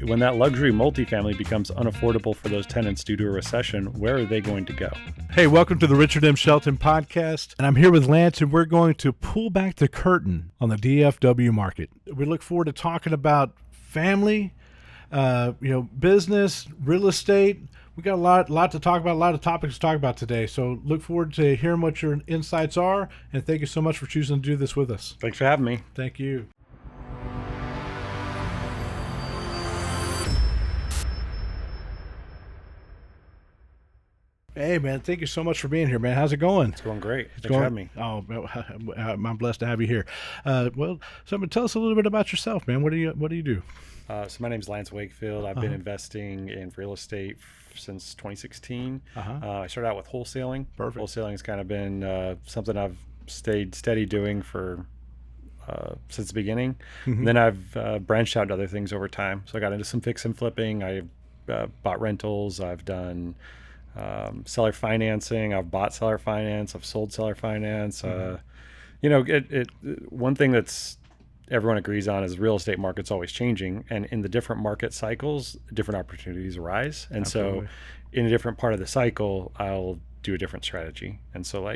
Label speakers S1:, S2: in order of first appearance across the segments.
S1: when that luxury multifamily becomes unaffordable for those tenants due to a recession, where are they going to go?
S2: Hey, welcome to the Richard M. Shelton podcast. And I'm here with Lance, and we're going to pull back the curtain on the DFW market. We look forward to talking about family, business, real estate. We got a lot to talk about, a lot of topics to talk about today. So look forward to hearing what your insights are. And thank you so much for choosing to do this with us.
S1: Thanks for having me.
S2: Thank you. Hey, man, thank you so much for being here, man. How's it going?
S1: It's going great. Thanks for having me.
S2: Oh, I'm blessed to have you here. Tell us a little bit about yourself, man. What do you do?
S1: So my name's Lance Wakefield. I've been investing in real estate since 2016. I started out with wholesaling.
S2: Perfect.
S1: Wholesaling has kind of been something I've stayed steady doing for since the beginning. And then I've branched out to other things over time. So I got into some fix and flipping. I bought rentals. I've done seller financing. I've bought seller finance. I've sold seller finance. One thing that's everyone agrees on is the real estate market's always changing, and in the different market cycles, different opportunities arise. And
S2: Absolutely.
S1: So in a different part of the cycle, I'll do a different strategy. And so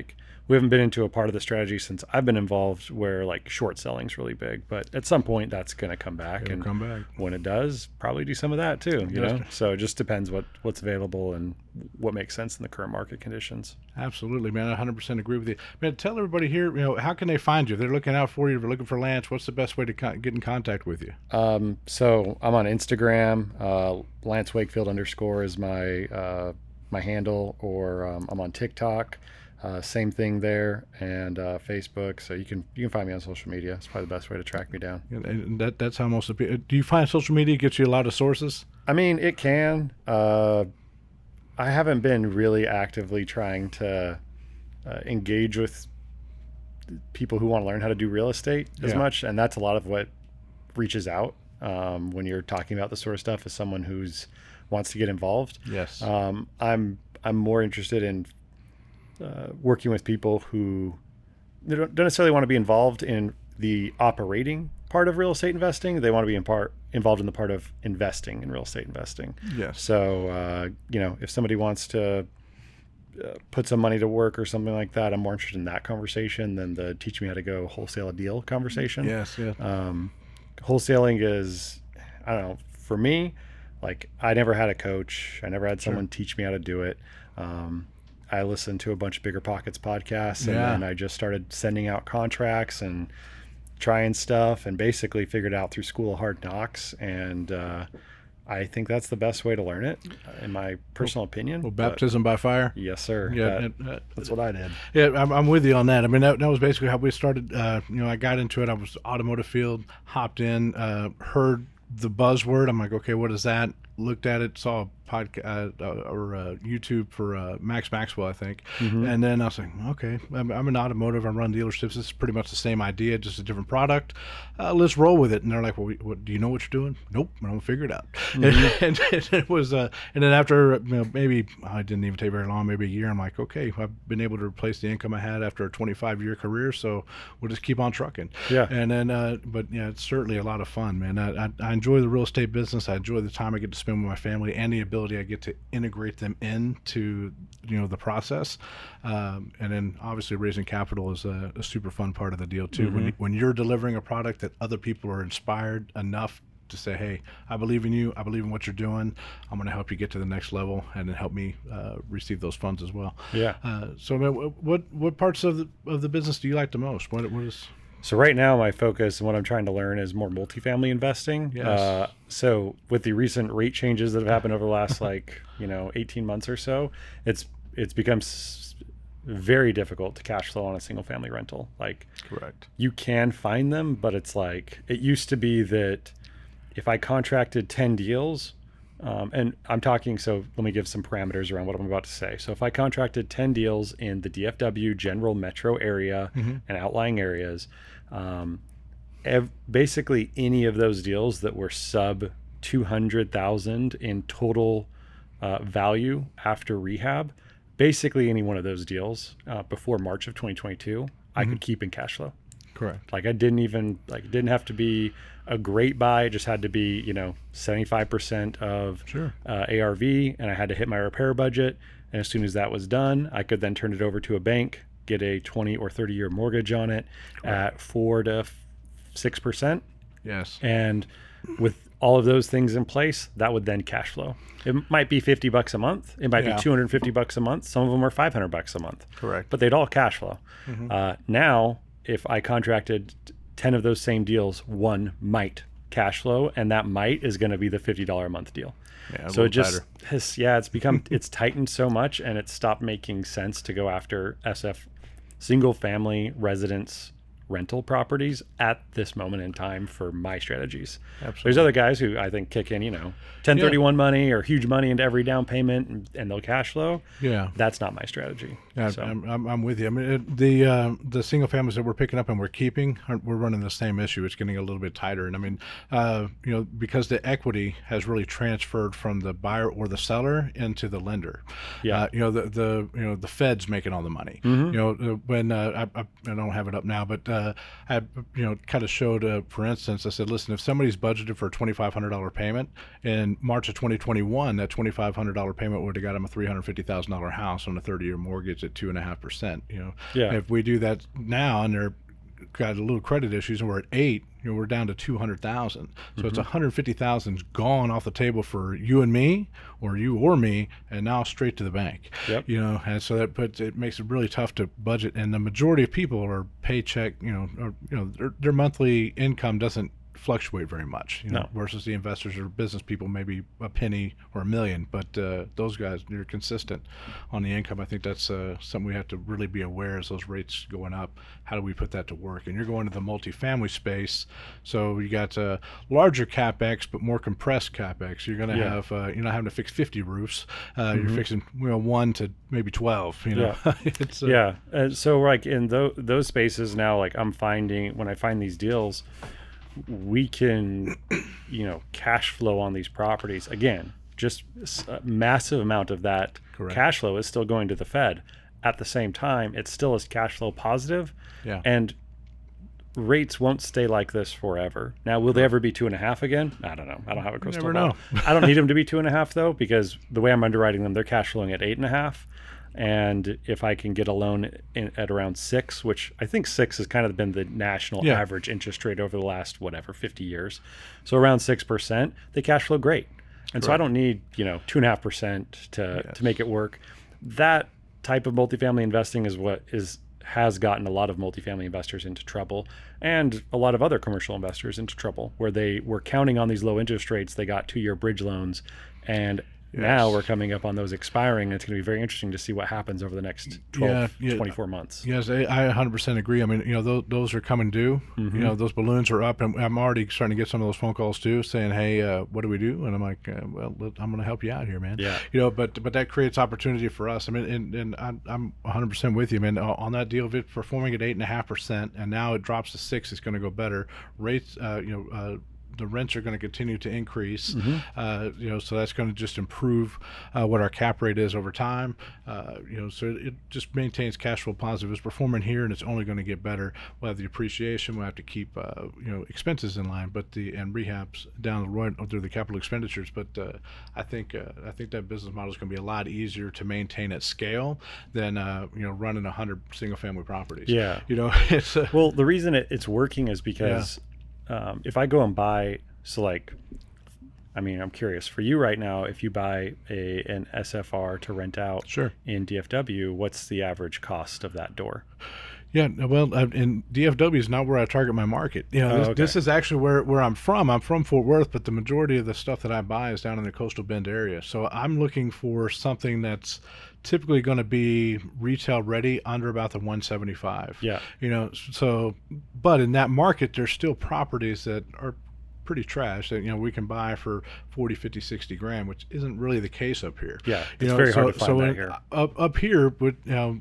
S1: we haven't been into a part of the strategy since I've been involved where short selling is really big, but at some point that's going to come back. When it does, probably do some of that too, you know? So it just depends what's available and what makes sense in the current market conditions.
S2: Absolutely, man. I 100% agree with you. Man, tell everybody here, how can they find you? If they're looking out for you, if they're looking for Lance, what's the best way to get in contact with you?
S1: So I'm on Instagram, Lance Wakefield _ is my handle, or I'm on TikTok. Same thing there, and Facebook. So you can find me on social media. It's probably the best way to track me down.
S2: And that's how most of people. Do you find social media gets you a lot of sources?
S1: I mean, it can. I haven't been really actively trying to engage with people who want to learn how to do real estate as much, and that's a lot of what reaches out when you're talking about this sort of stuff, as someone who's wants to get involved.
S2: Yes.
S1: I'm more interested in working with people who don't necessarily want to be involved in the operating part of real estate investing. They want to be involved in the part of investing in real estate investing.
S2: Yes.
S1: So, if somebody wants to put some money to work or something like that, I'm more interested in that conversation than the teach me how to go wholesale a deal conversation.
S2: Yes. Yeah.
S1: Wholesaling is, I don't know, for me, I never had a coach. I never had someone teach me how to do it. I listened to a bunch of Bigger Pockets podcasts, and then I just started sending out contracts and trying stuff, and basically figured out through School of Hard Knocks. And I think that's the best way to learn it, in my personal opinion.
S2: Well, baptism by fire.
S1: Yes, sir.
S2: Yeah,
S1: that's what I did.
S2: Yeah, I'm with you on that. I mean, that was basically how we started. I got into it. I was automotive field, hopped in, heard the buzzword. I'm like, okay, what is that? Looked at it, saw a podcast or YouTube for Max Maxwell, I think. And then I was like, okay, I'm an automotive. I run dealerships. This is pretty much the same idea, just a different product. Let's roll with it. And they're like, well, do you know what you're doing? Nope, I'm gonna figure it out. And it was, and then after maybe I didn't even take very long, maybe a year. I'm like, okay, I've been able to replace the income I had after a 25-year career, so we'll just keep on trucking.
S1: Yeah.
S2: And then, but yeah, it's certainly a lot of fun, man. I enjoy the real estate business. I enjoy the time I get to spend with my family and the ability I get to integrate them into the process, and then obviously raising capital is a super fun part of the deal too. When you're delivering a product that other people are inspired enough to say, hey, I believe in you, I believe in what you're doing, I'm going to help you get to the next level, and then help me receive those funds as well. So what parts of the business do you like the most? What is
S1: So right now my focus and what I'm trying to learn is more multifamily investing.
S2: Yes.
S1: So with the recent rate changes that have happened over the last 18 months or so, it's become very difficult to cash flow on a single family rental.
S2: Correct.
S1: You can find them, but it's it used to be that if I contracted 10 deals, and I'm talking, so let me give some parameters around what I'm about to say. So if I contracted 10 deals in the DFW general metro area and outlying areas, basically any of those deals that were sub 200,000 in total value after rehab, basically any one of those deals before March of 2022, I could keep in cash flow.
S2: Correct.
S1: I didn't even, it didn't have to be a great buy. It just had to be, 75% of ARV, and I had to hit my repair budget. And as soon as that was done, I could then turn it over to a bank, get a 20 or 30 year mortgage on it at 4 to 6%.
S2: Yes.
S1: And with all of those things in place, that would then cash flow. It might be $50 a month. It might be $250 a month. Some of them are $500 a month.
S2: Correct.
S1: But they'd all cash flow. Now, if I contracted 10 of those same deals, one might cash flow, and that might is going to be the $50 a month deal.
S2: Yeah,
S1: so it just it's become it's tightened so much, and it's stopped making sense to go after SF single family residence rental properties at this moment in time for my strategies.
S2: Absolutely.
S1: There's other guys who I think kick in, 1031 money or huge money into every down payment and they'll cash flow.
S2: Yeah.
S1: That's not my strategy.
S2: Yeah,
S1: so.
S2: I'm with you. I mean, the single families that we're picking up and we're keeping, we're running the same issue. It's getting a little bit tighter. And I mean, because the equity has really transferred from the buyer or the seller into the lender.
S1: Yeah.
S2: The Fed's making all the money. When I don't have it up now, but I kind of showed, for instance, I said, listen, if somebody's budgeted for a $2,500 payment in March of 2021, that $2,500 payment would have got them a $350,000 house on a 30-year mortgage at 2.5%. If we do that now and they're got a little credit issues and we're at 8, we're down to 200,000. So it's 150,000's gone off the table for you and me, or you or me, and now straight to the bank.
S1: Yep.
S2: And so it makes it really tough to budget. And the majority of people are paycheck, their monthly income doesn't fluctuate very much, versus the investors or business people, maybe a penny or $1 million, but those guys, they're consistent on the income. I think that's something we have to really be aware as those rates going up. How do we put that to work? And you're going to the multifamily space, so you got larger capex but more compressed capex. You're going to have you're not having to fix 50 roofs. You're fixing 1 to maybe 12. It's,
S1: and so like in those spaces now, like I'm finding when I find these deals, we can, cash flow on these properties. Again, just a massive amount of that cash flow is still going to the Fed. At the same time, it still is cash flow positive.
S2: Yeah.
S1: And rates won't stay like this forever. Now, will they ever be 2.5 again? I don't know. I don't have a crystal ball. I don't need them to be 2.5 though, because the way I'm underwriting them, they're cash flowing at 8.5. And if I can get a loan at around 6, which I think 6 has kind of been the national average interest rate over the last 50 years. So around 6%, they cash flow great. And so I don't need, 2.5% to make it work. That type of multifamily investing is what has gotten a lot of multifamily investors into trouble, and a lot of other commercial investors into trouble, where they were counting on these low interest rates. They got 2-year bridge loans, and now we're coming up on those expiring, and it's going to be very interesting to see what happens over the next 24 months.
S2: Yes, I 100% agree. I mean, those are coming due. Those balloons are up, and I'm already starting to get some of those phone calls too, saying, "Hey, what do we do?" And I'm like, "Well, I'm going to help you out here, man."
S1: Yeah.
S2: But that creates opportunity for us. I mean, and I'm 100% with you, man. On that deal, if it's performing at 8.5%, and now it drops to 6, it's going to go better. Rates, the rents are going to continue to increase, so that's going to just improve what our cap rate is over time. So it just maintains cash flow positive. It's performing here, and it's only going to get better. We'll have the appreciation. We'll have to keep expenses in line, and rehabs down the road through the capital expenditures. But I think that business model is going to be a lot easier to maintain at scale than running 100 single family properties.
S1: Yeah.
S2: It's
S1: well, the reason it's working is because. If I go and buy, I'm curious for you right now, if you buy an SFR to rent out in DFW, what's the average cost of that door?
S2: Yeah, well, and DFW is not where I target my market. This is actually where I'm from. I'm from Fort Worth, but the majority of the stuff that I buy is down in the Coastal Bend area. So I'm looking for something that's typically going to be retail ready under about the 175.
S1: Yeah.
S2: But in that market, there's still properties that are pretty trash that we can buy for 40, 50, 60 grand, which isn't really the case up here.
S1: Yeah, it's very hard to find that here.
S2: Up here, but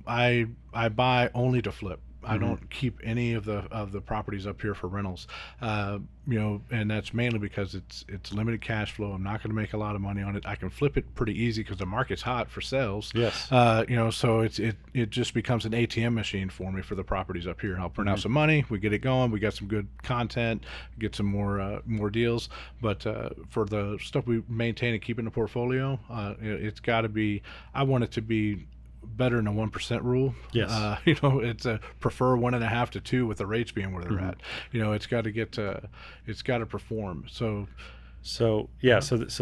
S2: I buy only to flip. I don't keep any of the properties up here for rentals. And that's mainly because it's limited cash flow. I'm not going to make a lot of money on it. I can flip it pretty easy because the market's hot for sales.
S1: Yes.
S2: So it just becomes an ATM machine for me for the properties up here. I'll print out some money, we get it going, we got some good content, get some more deals. But for the stuff we maintain and keep in the portfolio, it's got to be. I want it to be better than a 1% rule.
S1: Yes.
S2: It's a prefer 1.5 to 2 with the rates being where they're at. It's got to it's got to perform. So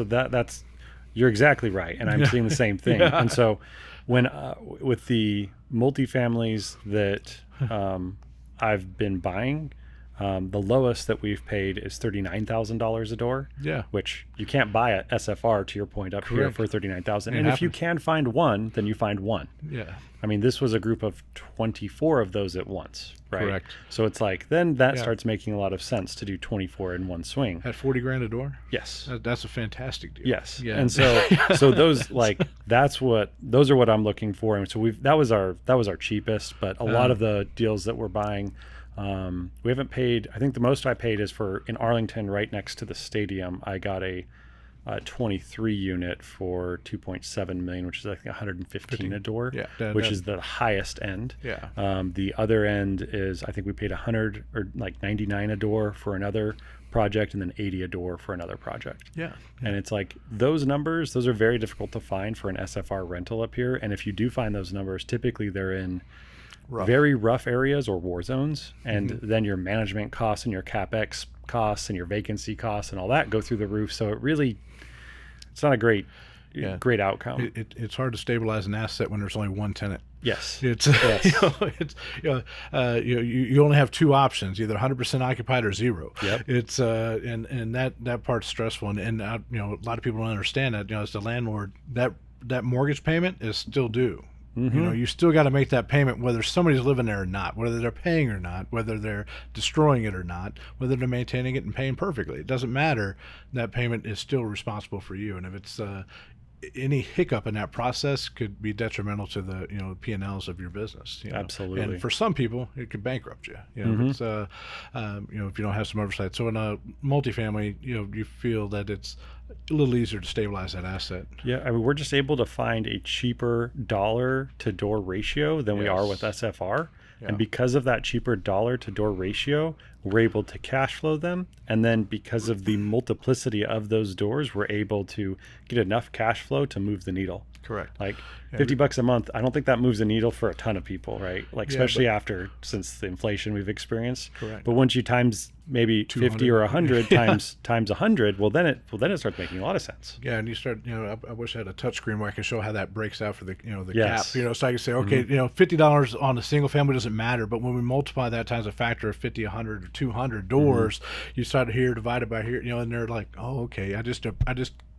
S2: that's you're exactly right, and I'm seeing the same thing. Yeah. And so when with the multifamilies that I've been buying, the lowest that we've paid is $39,000 a door. Yeah, which you can't buy at SFR, to your point, up here for $39,000. And if you can find one, then you find one. Yeah, I mean, this was a group of 24 of those at once, right? Correct. So it's like then that starts making a lot of sense to do 24 in one swing. At $40,000 a door. Yes, that's a fantastic deal. Yes, yeah. And so those those are what I'm looking for. And so that was our cheapest, but a lot of the deals that we're buying. We haven't paid. I think the most I paid is for in Arlington, right next to the stadium. I got a 23 unit for 2.7 million, which is I think 115 a door, which is the highest end. Yeah. The other end is I think we paid 100 or like 99 a door for another project, and then 80 a door for another project. Yeah. And it's like those numbers; those are very difficult to find for an SFR rental up here. And if you do find those numbers, typically they're in very rough areas or war zones, and then your management costs and your capex costs and your vacancy costs and all that go through the roof. So it's not a great outcome. It's hard to stabilize an asset when there's only one tenant. Yes, it's you only have two options: either 100% occupied or zero. Yep. It's and that part's stressful, and a lot of people don't understand that. As the landlord, that mortgage payment is still due. You still got to make that payment whether somebody's living there or not, whether they're paying or not, whether they're destroying it or not, whether they're maintaining it and paying perfectly. It doesn't matter. That payment is still responsible for you. And if it's any hiccup in that process could be detrimental to the P&Ls of your business. Absolutely. And for some people, it could bankrupt you. It's if you don't have some oversight. So in a multifamily, you feel that it's a little easier to stabilize that asset. Yeah, I mean, we're just able to find a cheaper dollar to door ratio than we are with SFR. Yeah. And because of that cheaper dollar to door ratio, we're able to cash flow them. And then because of the multiplicity of those doors, we're able to get enough cash flow to move the needle. Correct. Like $50 a month, I don't think that moves the needle for a ton of people, right? Like especially since the inflation we've experienced. Correct. But once you times maybe 50 or 100 times 100, well then it starts making a lot of sense. Yeah, and you start, I wish I had a touch screen where I can show how that breaks out for the the gap. So I can say, okay, $50 on a single family doesn't matter, but when we multiply that times a factor of 50, 100, or 200 doors, you start here divided by here, and they're like, oh, okay, I just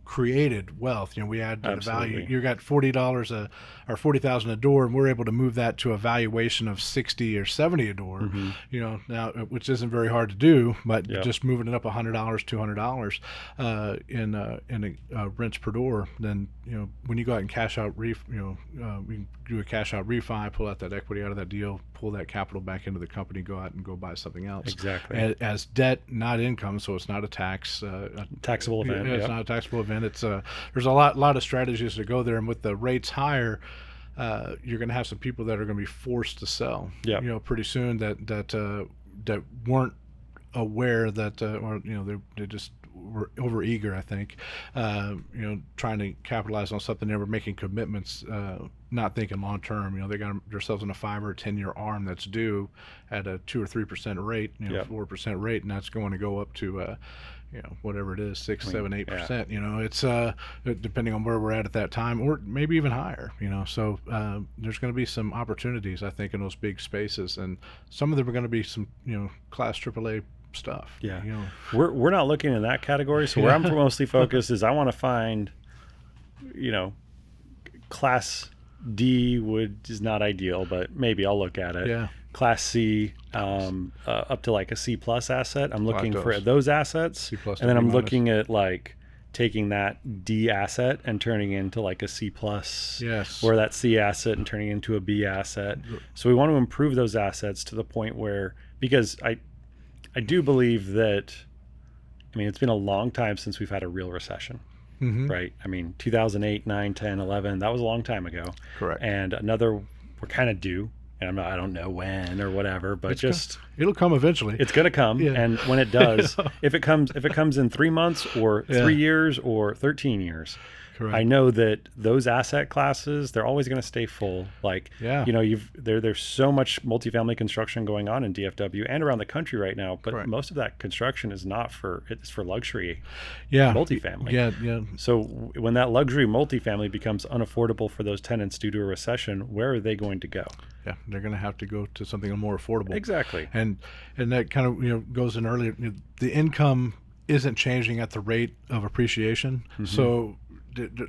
S2: created wealth. We add to the value. You got $40 or $40,000 a door, and we're able to move that to a valuation of 60 or 70 a door. Now, which isn't very hard to do, but just moving it up $100, $200 in a rents per door. Then when you go out and cash out we can do a cash out refi, pull out that equity out of that deal, pull that capital back into the company, go out and go buy something else. Exactly. As debt, not income, so it's not a taxable event. It's not a taxable event. It's there's a lot of strategies to go there, and with the rates higher, you're going to have some people that are going to be forced to sell. Pretty soon that weren't aware that or they just were over eager. I think trying to capitalize on something. They were making commitments, not thinking long term. They got themselves in a 5 or 10 year arm that's due at a 2 or 3% rate, 4% rate, and that's going to go up to whatever it is, 6, 7, 8%. It's depending on where we're at that time, or maybe even higher. So there's going to be some opportunities, I think, in those big spaces, and some of them are going to be some class AAA stuff. Yeah, we're not looking in that category. So where I'm mostly focused is I want to find, class D is not ideal, but maybe I'll look at it. Yeah. Class C, up to like a C plus asset. I'm looking for those assets, and then I'm looking at like
S1: taking that D asset and turning into like a C plus,
S2: Yes.
S1: or that C asset and turning into a B asset. So we want to improve those assets to the point where, because I do believe that, I mean, it's been a long time since we've had a real recession, right? I mean, 2008, 9, 10, 11, that was a long time ago.
S2: Correct.
S1: And we're kind of due. And I don't know when or whatever, but
S2: it'll come eventually.
S1: It's going to come.
S2: Yeah.
S1: And when it does, if it comes in 3 months or 3 years or 13 years,
S2: Correct.
S1: I know that those asset classes, they're always going to stay full. Like, you know, there's so much multifamily construction going on in DFW and around the country right now, but
S2: Correct.
S1: most of that construction is it's for luxury multifamily.
S2: Yeah.
S1: So when that luxury multifamily becomes unaffordable for those tenants due to a recession, where are they going to go?
S2: Yeah, they're going to have to go to something more affordable.
S1: Exactly.
S2: And that kind of, you know, goes in earlier. You know, the income isn't changing at the rate of appreciation, so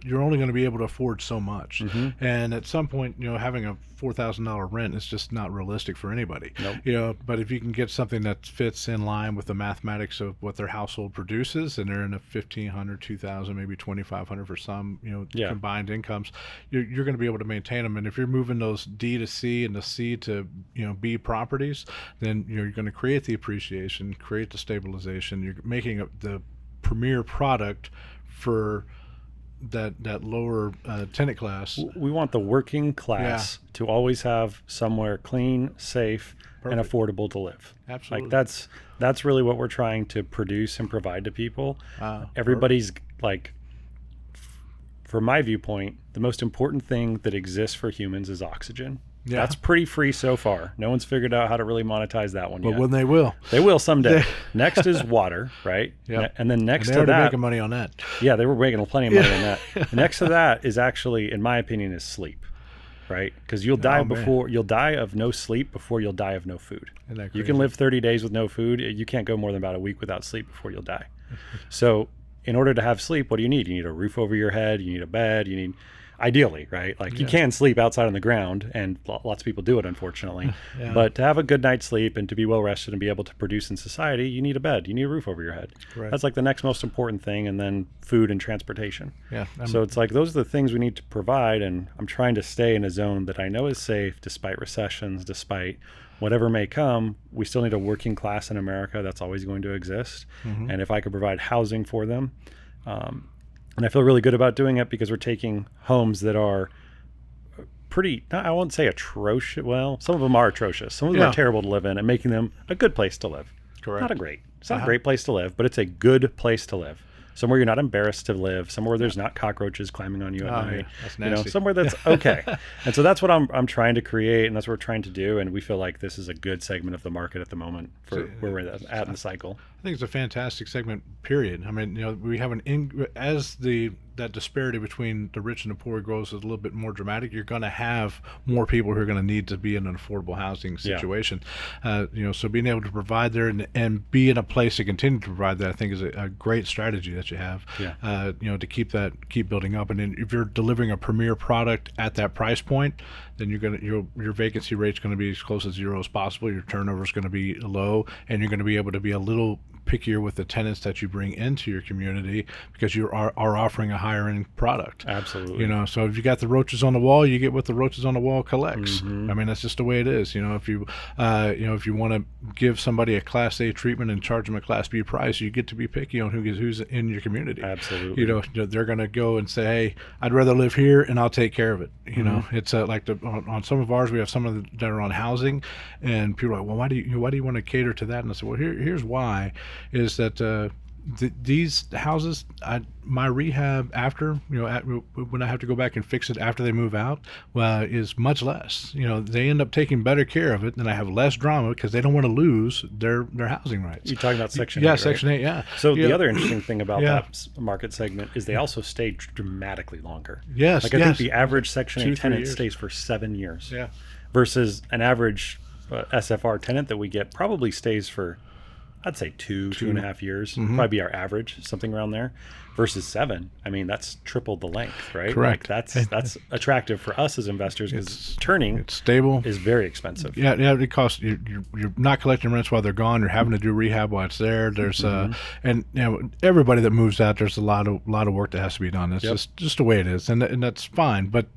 S2: you're only going to be able to afford so much. And at some point, you know, having a $4,000 rent is just not realistic for anybody.
S1: Nope.
S2: You know, but if you can get something that fits in line with the mathematics of what their household produces, and they're in a 1,500, 2,000, maybe 2,500 for some, you know, combined incomes, you're going to be able to maintain them. And if you're moving those D to C and the C to, you know, B properties, then you're going to create the appreciation, create the stabilization. You're making the premier product for that lower tenant class.
S1: We want the working class to always have somewhere clean, safe, and affordable to live.
S2: Absolutely.
S1: Like that's really what we're trying to produce and provide to people. Everybody's like, from my viewpoint, the most important thing that exists for humans is oxygen. Yeah. That's pretty free so far. No one's figured out how to really monetize that one yet.
S2: But when they will.
S1: They will someday. Next is water, right?
S2: Yeah.
S1: And then next
S2: and
S1: to that,
S2: making money on that.
S1: Yeah, they were making plenty of money on that. Next to that is actually, in my opinion, is sleep, right? Because you'll die you'll die of no sleep before you'll die of no food. You can live 30 days with no food. You can't go more than about a week without sleep before you'll die. So in order to have sleep, what do? You need a roof over your head. You need a bed. You need, ideally, right? Like you can sleep outside on the ground, and lots of people do it, unfortunately. But to have a good night's sleep and to be well rested and be able to produce in society, you need a bed. You need a roof over your head. Right. That's like the next most important thing, and then food and transportation. So it's like those are the things we need to provide, and I'm trying to stay in a zone that I know is safe despite recessions, despite whatever may come. We still need a working class in America. That's always going to exist. And if I could provide housing for them, and I feel really good about doing it because we're taking homes that are pretty, I won't say atrocious. Well, some of them are atrocious. Some of them are terrible to live in, and making them a good place to live.
S2: Correct.
S1: It's not a great place to live, but it's a good place to live. Somewhere you're not embarrassed to live, somewhere where there's not cockroaches climbing on you at night.
S2: That's nasty.
S1: You know, somewhere that's okay. And so that's what I'm trying to create, and that's what we're trying to do. And we feel like this is a good segment of the market at the moment for where we're at in the cycle.
S2: I think it's a fantastic segment, period. I mean, you know, we have that disparity between the rich and the poor grows a little bit more dramatic. You're going to have more people who are going to need to be in an affordable housing situation. You know, so being able to provide there and be in a place to continue to provide that, I think, is a great strategy that you have. You know, to keep building up. And then if you're delivering a premier product at that price point, then your vacancy rate's going to be as close to zero as possible. Your turnover is going to be low, and you're going to be able to be a little pickier with the tenants that you bring into your community because you are offering a higher end product.
S1: Absolutely.
S2: You know, so if you got the roaches on the wall, you get what the roaches on the wall collects. I mean, that's just the way it is. You know, if you want to give somebody a Class A treatment and charge them a Class B price, you get to be picky on who's in your community.
S1: Absolutely.
S2: You know, they're going to go and say, hey, I'd rather live here and I'll take care of it. You know, it's like on some of ours, we have some of that are on housing, and people are like, well, why do you want to cater to that? And I said, well, here's why. Is that these houses, my rehab after, you know, when I have to go back and fix it after they move out, is much less. You know, they end up taking better care of it, and I have less drama because they don't want to lose their housing rights.
S1: You're talking about Section 8,
S2: Yeah,
S1: right?
S2: Section 8, yeah.
S1: So the other interesting thing about that market segment is they also stay dramatically longer.
S2: Yes,
S1: Like I think the average Section 8 tenant stays for 7 years.
S2: Yeah.
S1: Versus an average SFR tenant that we get probably stays for, I'd say two and a half years, probably be our average, something around there. versus 7. I mean, that's triple the length, right?
S2: Correct.
S1: Like that's attractive for us as investors because turning
S2: it's stable,
S1: is very expensive.
S2: Yeah, it costs you're not collecting rents while they're gone. You're having to do rehab while it's there. There's and everybody that moves out, there's a lot of work that has to be done. It's just the way it is, and that's fine. But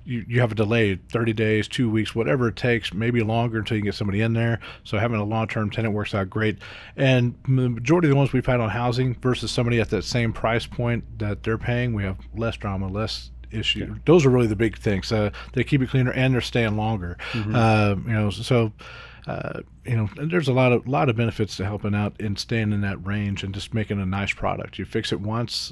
S2: you have a delay, 30 days, 2 weeks, whatever it takes, maybe longer until you get somebody in there. So having a long-term tenant works out great. And the majority of the ones we've had on housing versus somebody at that same price point that they're paying, we have less drama, less issue. Yeah. Those are really the big things. They keep it cleaner and they're staying longer. There's a lot of benefits to helping out and staying in that range and just making a nice product. You fix it once,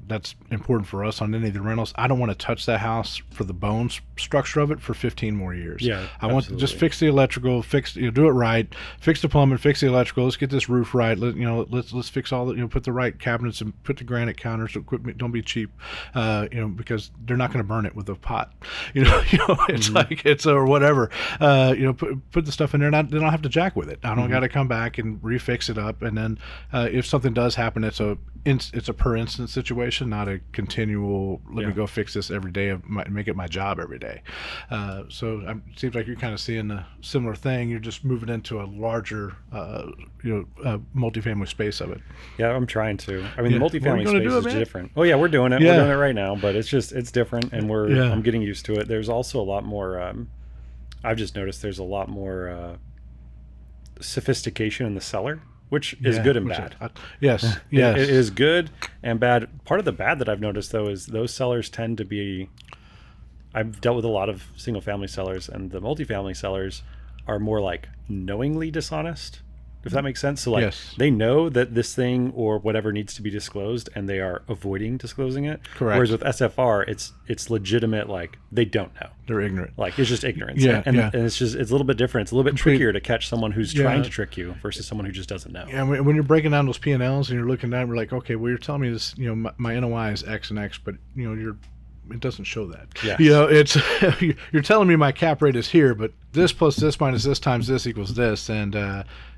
S2: that's important for us on any of the rentals. I don't want to touch that house for the bones structure of it for 15 more years.
S1: Yeah,
S2: I want to just fix the electrical, do it right, fix the plumbing, fix the electrical. Let's get this roof right. Let's fix all the, put the right cabinets and put the granite counters. Equipment, don't be cheap, because they're not going to burn it with a pot. It's like it's or whatever. Put the stuff in there. They don't have to jack with it. I don't got to come back and refix it up. And then if something does happen, it's a per instance situation, not a continual. Let me go fix this every day make it my job every day. So it seems like you're kind of seeing a similar thing. You're just moving into a larger, multifamily space of it.
S1: Yeah, I'm trying to. I mean, the multifamily space is different. Oh yeah, we're doing it. Yeah. We're doing it right now, but it's different, and I'm getting used to it. There's also a lot more. I've just noticed there's a lot more sophistication in the seller, which is good and bad.
S2: Yes.
S1: It is good and bad. Part of the bad that I've noticed, though, is those sellers tend to be... I've dealt with a lot of single-family sellers, and the multifamily sellers are more like knowingly dishonest, if that makes sense. So they know that this thing or whatever needs to be disclosed, and they are avoiding disclosing it.
S2: Correct.
S1: Whereas with SFR, it's legitimate. Like, they don't know.
S2: They're ignorant.
S1: Like, it's just ignorance. And it's a little bit different. It's a little bit trickier to catch someone who's trying to trick you versus someone who just doesn't know.
S2: Yeah, when you're breaking down those P&Ls and you're looking down, we're like, okay, well, you're telling me this, my NOI is X and X, but it doesn't show that.
S1: Yes.
S2: It's you're telling me my cap rate is here, but this plus this minus this times this equals this, and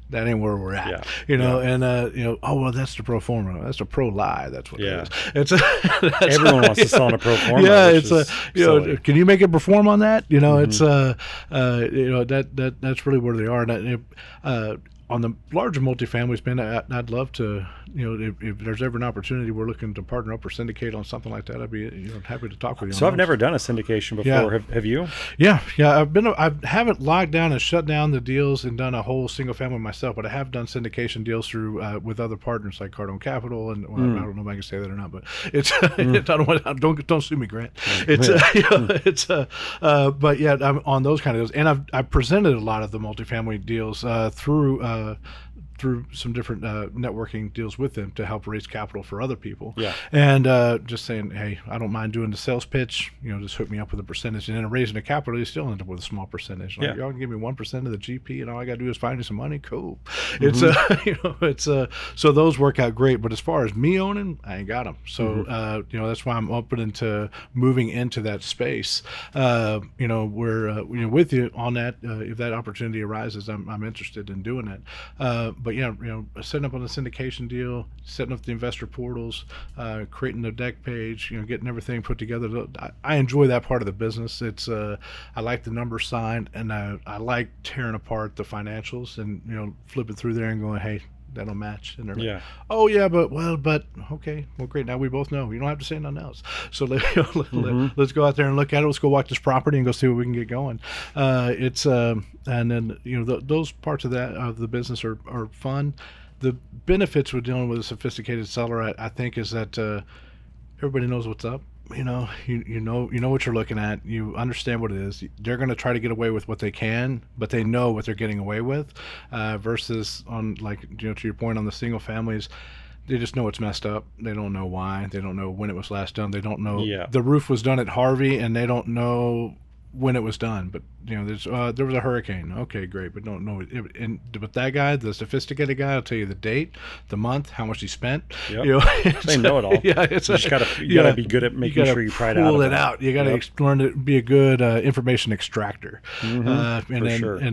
S2: that ain't where we're at. Oh well, that's the pro forma. That's the pro lie. That's what it is.
S1: Everyone wants to sell on a pro forma.
S2: Yeah, it's can you make it perform on that? It's that's really where they are. And on the larger multifamily spend, I'd love to, if there's ever an opportunity we're looking to partner up or syndicate on something like that, I'd be happy to talk with you.
S1: So I've never done a syndication before. Yeah. Have you?
S2: Yeah. I haven't locked down and shut down the deals and done a whole single family myself, but I have done syndication deals through with other partners like Cardone Capital, and I don't know if I can say that or not, but it's don't sue me, Grant. But yeah, I'm on those kind of deals, and I've presented a lot of the multifamily deals through some different networking deals with them to help raise capital for other people.
S1: Yeah.
S2: And just saying, hey, I don't mind doing the sales pitch. Just hook me up with a percentage. And then raising the capital, you still end up with a small percentage. Like, y'all can give me 1% of the GP, and all I got to do is find you some money. Cool. It's so those work out great. But as far as me owning, I ain't got them. So that's why I'm open into moving into that space. We're with you on that. If that opportunity arises, I'm interested in doing that. But setting up on the syndication deal, setting up the investor portals, creating the deck page, getting everything put together. I enjoy that part of the business. It's I like the numbers signed, and I like tearing apart the financials and flipping through there and going, hey, that don't match. And they're like, oh yeah, but okay, well great. Now we both know. You don't have to say nothing else. So let's go out there and look at it. Let's go walk this property and go see what we can get going. And then those parts of the business are fun. The benefits with dealing with a sophisticated seller, I think, is that everybody knows what's up. You know what you're looking at. You understand what it is. They're going to try to get away with what they can, but they know what they're getting away with. Versus on to your point on the single families, they just know it's messed up. They don't know why. They don't know when it was last done. They don't know the roof was done at Harvey, and they don't know when it was done. But there was a hurricane. Okay, great, but don't know. But that guy, the sophisticated guy, will tell you the date, the month, how much he spent.
S1: Yep. They know it all. Yeah, you just gotta be good at making sure you pry it out.
S2: Pull it out. You gotta learn to be a good information extractor. And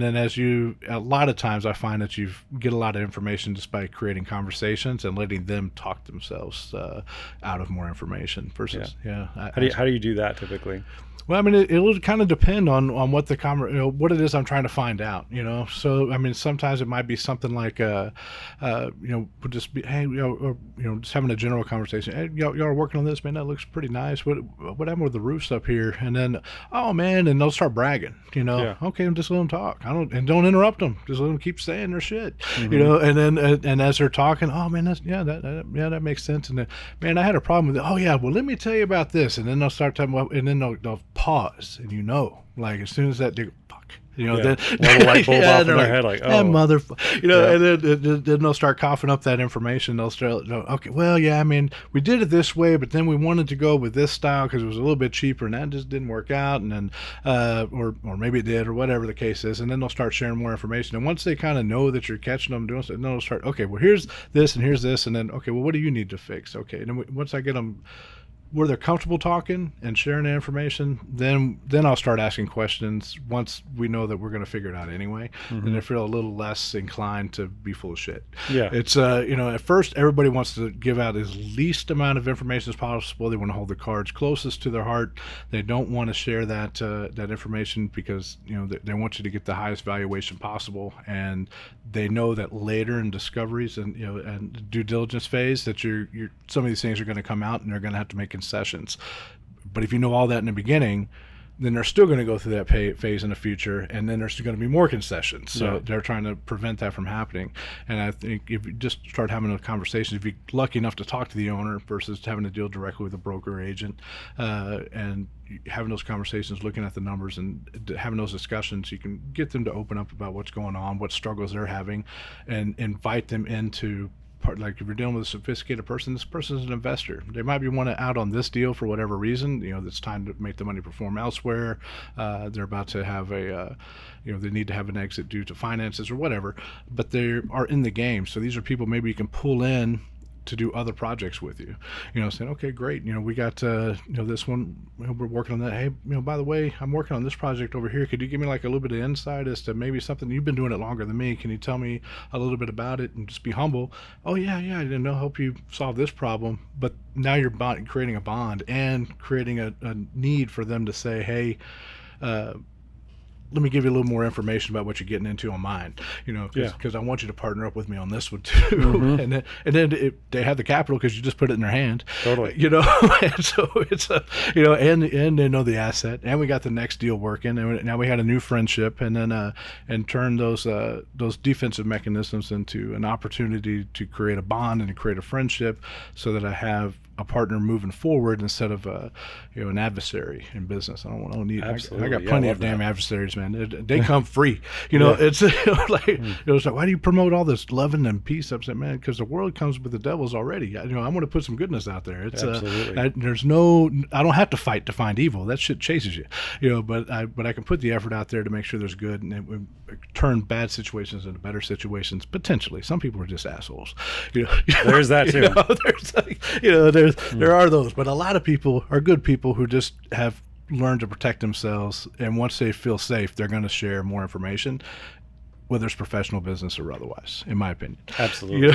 S2: then as a lot of times I find that you get a lot of information just by creating conversations and letting them talk themselves out of more information. Versus,
S1: how do you do that typically?
S2: Well, I mean, it'll kind of depend on what what it is I'm trying to find out, So, I mean, sometimes it might be something like, would just be, hey, just having a general conversation. Hey, y'all are working on this, man. That looks pretty nice. What happened with the roofs up here? And then, oh man, and they'll start bragging. Okay, just let them talk. Don't interrupt them. Just let them keep saying their shit. And then and as they're talking, oh man, that makes sense. And then, man, I had a problem with it. Oh yeah, well let me tell you about this. And then they'll start talking about, and then they'll pause, and like as soon as that they go, fuck, then
S1: the light bulb off in their head, like, oh,
S2: that motherfucker, and then they'll start coughing up that information. They'll start, okay, well, yeah, I mean, we did it this way, but then we wanted to go with this style because it was a little bit cheaper, and that just didn't work out, and then, or maybe it did, or whatever the case is, and then they'll start sharing more information. And once they kind of know that you're catching them doing something, they'll start, okay, well, here's this, and here's this, and then, okay, well, what do you need to fix? Okay, and then once I get them where they're comfortable talking and sharing the information, then I'll start asking questions once we know that we're going to figure it out anyway. And they feel a little less inclined to be full of shit.
S1: Yeah.
S2: It's, at first everybody wants to give out as least amount of information as possible. They want to hold the cards closest to their heart. They don't want to share that information because, they want you to get the highest valuation possible. And they know that later in discoveries and due diligence phase that some of these things are going to come out and they're going to have to make concessions. But if you know all that in the beginning, then they're still going to go through that phase in the future, and then there's going to be more concessions. So they're trying to prevent that from happening. And I think if you just start having those conversations, if you're lucky enough to talk to the owner versus having to deal directly with a broker or agent, and having those conversations, looking at the numbers and having those discussions, you can get them to open up about what's going on, what struggles they're having, and invite them into like if you're dealing with a sophisticated person, this person's an investor. They might be wanting out on this deal for whatever reason. It's time to make the money perform elsewhere. They're about to have they need to have an exit due to finances or whatever, but they are in the game. So these are people maybe you can pull in to do other projects with you, saying, okay, great. We got, this one, we're working on that. Hey, by the way, I'm working on this project over here. Could you give me like a little bit of insight as to maybe something you've been doing it longer than me? Can you tell me a little bit about it and just be humble? Oh yeah. I didn't know, help you solve this problem. But now you're creating a bond and creating a need for them to say, hey, let me give you a little more information about what you're getting into on mine, because I want you to partner up with me on this one too. And then they have the capital because you just put it in their hand.
S1: Totally.
S2: And so it's and they know the asset, and we got the next deal working, and now we had a new friendship, and then and turn those defensive mechanisms into an opportunity to create a bond and to create a friendship, so that I have a partner moving forward instead of an adversary in business. I don't need. I got plenty of damn adversaries, man. They come free. It's it's like, why do you promote all this loving and peace? I'm saying, man, because the world comes with the devils already. I want to put some goodness out there. It's there's no. I don't have to fight to find evil. That shit chases you. But I can put the effort out there to make sure there's good, and it would turn bad situations into better situations potentially. Some people are just assholes.
S1: There's that too.
S2: There are those, but a lot of people are good people who just have learned to protect themselves, and once they feel safe, they're going to share more information, whether it's professional business or otherwise, in my opinion.
S1: Absolutely.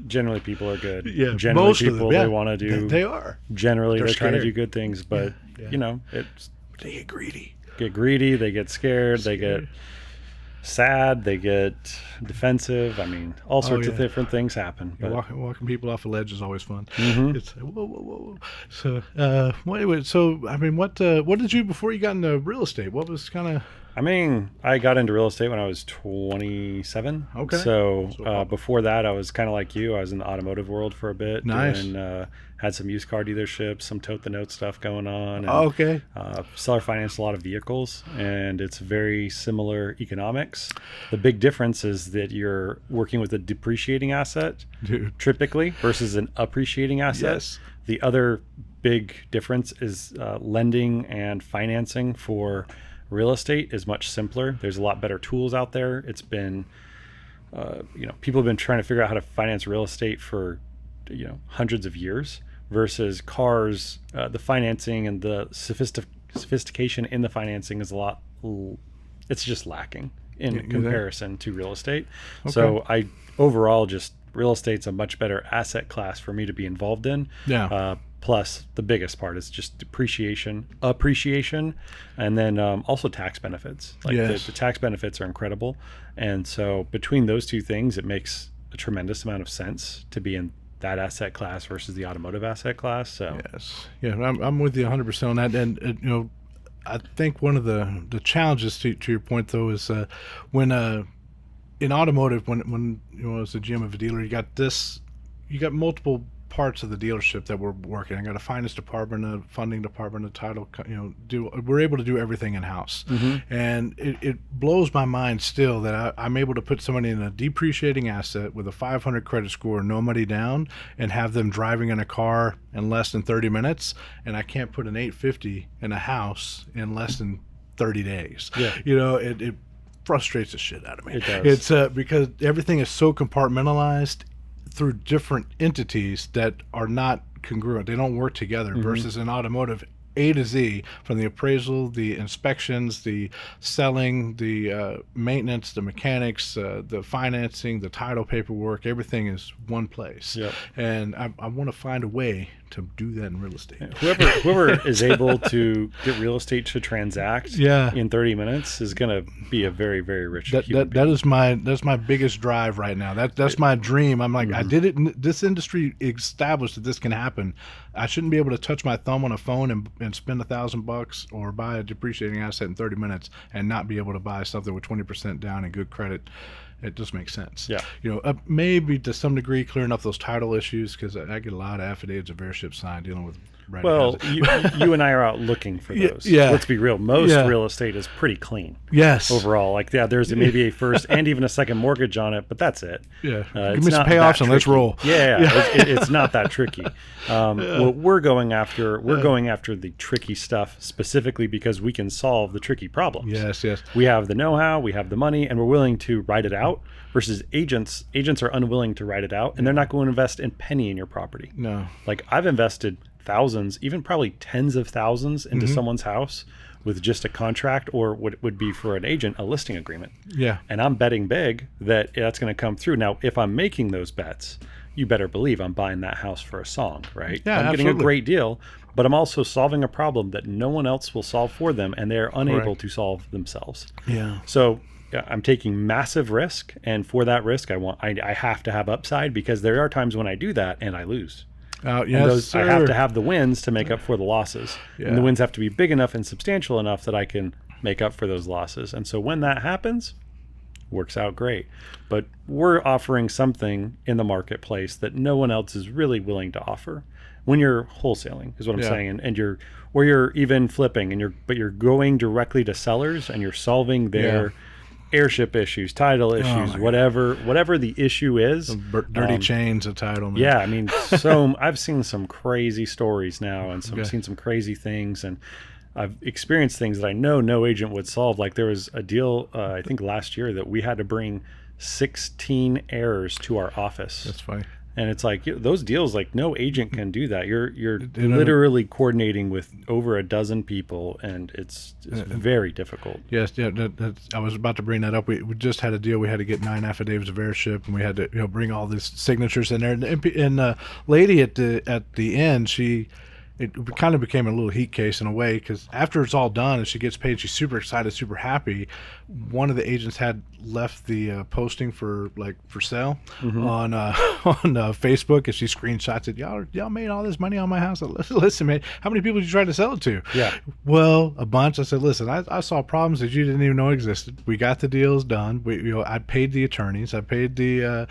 S1: Generally, people are good.
S2: Yeah,
S1: generally,
S2: most
S1: people
S2: of them,
S1: they want to do.
S2: They are.
S1: Generally, they're trying to
S2: scared.
S1: do good things, but it's
S2: they get greedy.
S1: They get scared. They get sad, they get defensive. I mean, all sorts of different things happen.
S2: Walking people off a ledge is always fun. It's whoa. So, I mean, what did you before you got into real estate? What was kind of?
S1: I mean, I got into real estate when I was 27.
S2: Okay.
S1: So before that, I was kind of like you. I was in the automotive world for a bit.
S2: Nice.
S1: And had some used car dealerships, some tote the note stuff going on. And,
S2: okay.
S1: Seller financed a lot of vehicles, and it's very similar economics. The big difference is that you're working with a depreciating asset, typically, versus an appreciating asset.
S2: Yes.
S1: The other big difference is lending and financing for real estate is much simpler. There's a lot better tools out there. It's been, people have been trying to figure out how to finance real estate for, hundreds of years, versus cars. The financing and the sophistication in the financing is it's just lacking in comparison to real estate. Okay. So overall, real estate's a much better asset class for me to be involved in. Yeah. Plus, the biggest part is just appreciation, and then also tax benefits. Like the tax benefits are incredible, and so between those two things, it makes a tremendous amount of sense to be in that asset class versus the automotive asset class. So
S2: I'm with you 100% on that, and I think one of the challenges to your point though is when in automotive, when as a GM of a dealer, you got multiple parts of the dealership that we're working. I got a finance department, a funding department, a title. We're able to do everything in house, and it blows my mind still that I'm able to put somebody in a depreciating asset with a 500 credit score, no money down, and have them driving in a car in less than 30 minutes, and I can't put an 850 in a house in less than 30 days. Yeah, it frustrates the shit out of me. It does. It's because everything is so compartmentalized through different entities that are not congruent. They don't work together. Versus in automotive, A to Z, from the appraisal, the inspections, the selling, the maintenance, the mechanics, the financing, the title paperwork, everything is one place. Yep. And I want to find a way to do that in real estate.
S1: Whoever is able to get real estate to transact in 30 minutes is going to be a very, very rich human being.
S2: That's my biggest drive right now. That's my dream. I'm like, I did it. This industry established that this can happen. I shouldn't be able to touch my thumb on a phone and spend $1,000 or buy a depreciating asset in 30 minutes and not be able to buy something with 20% down and good credit. It just makes sense. Yeah. Maybe to some degree clearing up those title issues, because I get a lot of affidavits of heirship signed dealing with.
S1: Well, you and I are out looking for those. Yeah. Let's be real. Most real estate is pretty clean.
S2: Yes.
S1: Overall, there's maybe a first and even a second mortgage on it, but that's it.
S2: Yeah. Give me some payoffs and let's roll.
S1: Yeah. It's not that tricky. What we're going after, the tricky stuff specifically because we can solve the tricky problems.
S2: Yes.
S1: We have the know-how, we have the money, and we're willing to write it out. Versus agents are unwilling to write it out, and they're not going to invest a penny in your property.
S2: No.
S1: Like I've invested thousands, even probably tens of thousands into someone's house with just a contract, or what would be for an agent, a listing agreement.
S2: Yeah.
S1: And I'm betting big that that's going to come through. Now, if I'm making those bets, you better believe I'm buying that house for a song, right?
S2: Yeah,
S1: I'm getting a great deal, but I'm also solving a problem that no one else will solve for them, and they're unable to solve themselves.
S2: Yeah.
S1: So I'm taking massive risk, and for that risk, I have to have upside, because there are times when I do that and I lose.
S2: Yes,
S1: I have to have the wins to make up for the losses. Yeah. And the wins have to be big enough and substantial enough that I can make up for those losses. And so when that happens, works out great. But we're offering something in the marketplace that no one else is really willing to offer. When you're wholesaling is what I'm saying, and you're even flipping, but you're going directly to sellers and you're solving their heirship issues, title issues, whatever the issue is.
S2: Dirty chains of title. Man.
S1: Yeah, I mean, I've seen some crazy stories now, and seen some crazy things, and I've experienced things that I know no agent would solve. Like there was a deal, I think last year, that we had to bring 16 heirs to our office.
S2: That's funny.
S1: And it's like those deals, like no agent can do that. You're literally coordinating with over a dozen people, and it's very difficult.
S2: Yes, I was about to bring that up. We just had a deal. We had to get 9 affidavits of heirship, and we had to bring all these signatures in there. And the lady at the end, it kind of became a little heat case in a way, because after it's all done and she gets paid, she's super excited, super happy. One of the agents had left the posting for sale on Facebook, and she screenshots it. Y'all made all this money on my house. Listen, man, how many people did you try to sell it to?
S1: Yeah.
S2: Well, a bunch. I said, listen, I saw problems that you didn't even know existed. We got the deals done. I paid the attorneys. I paid the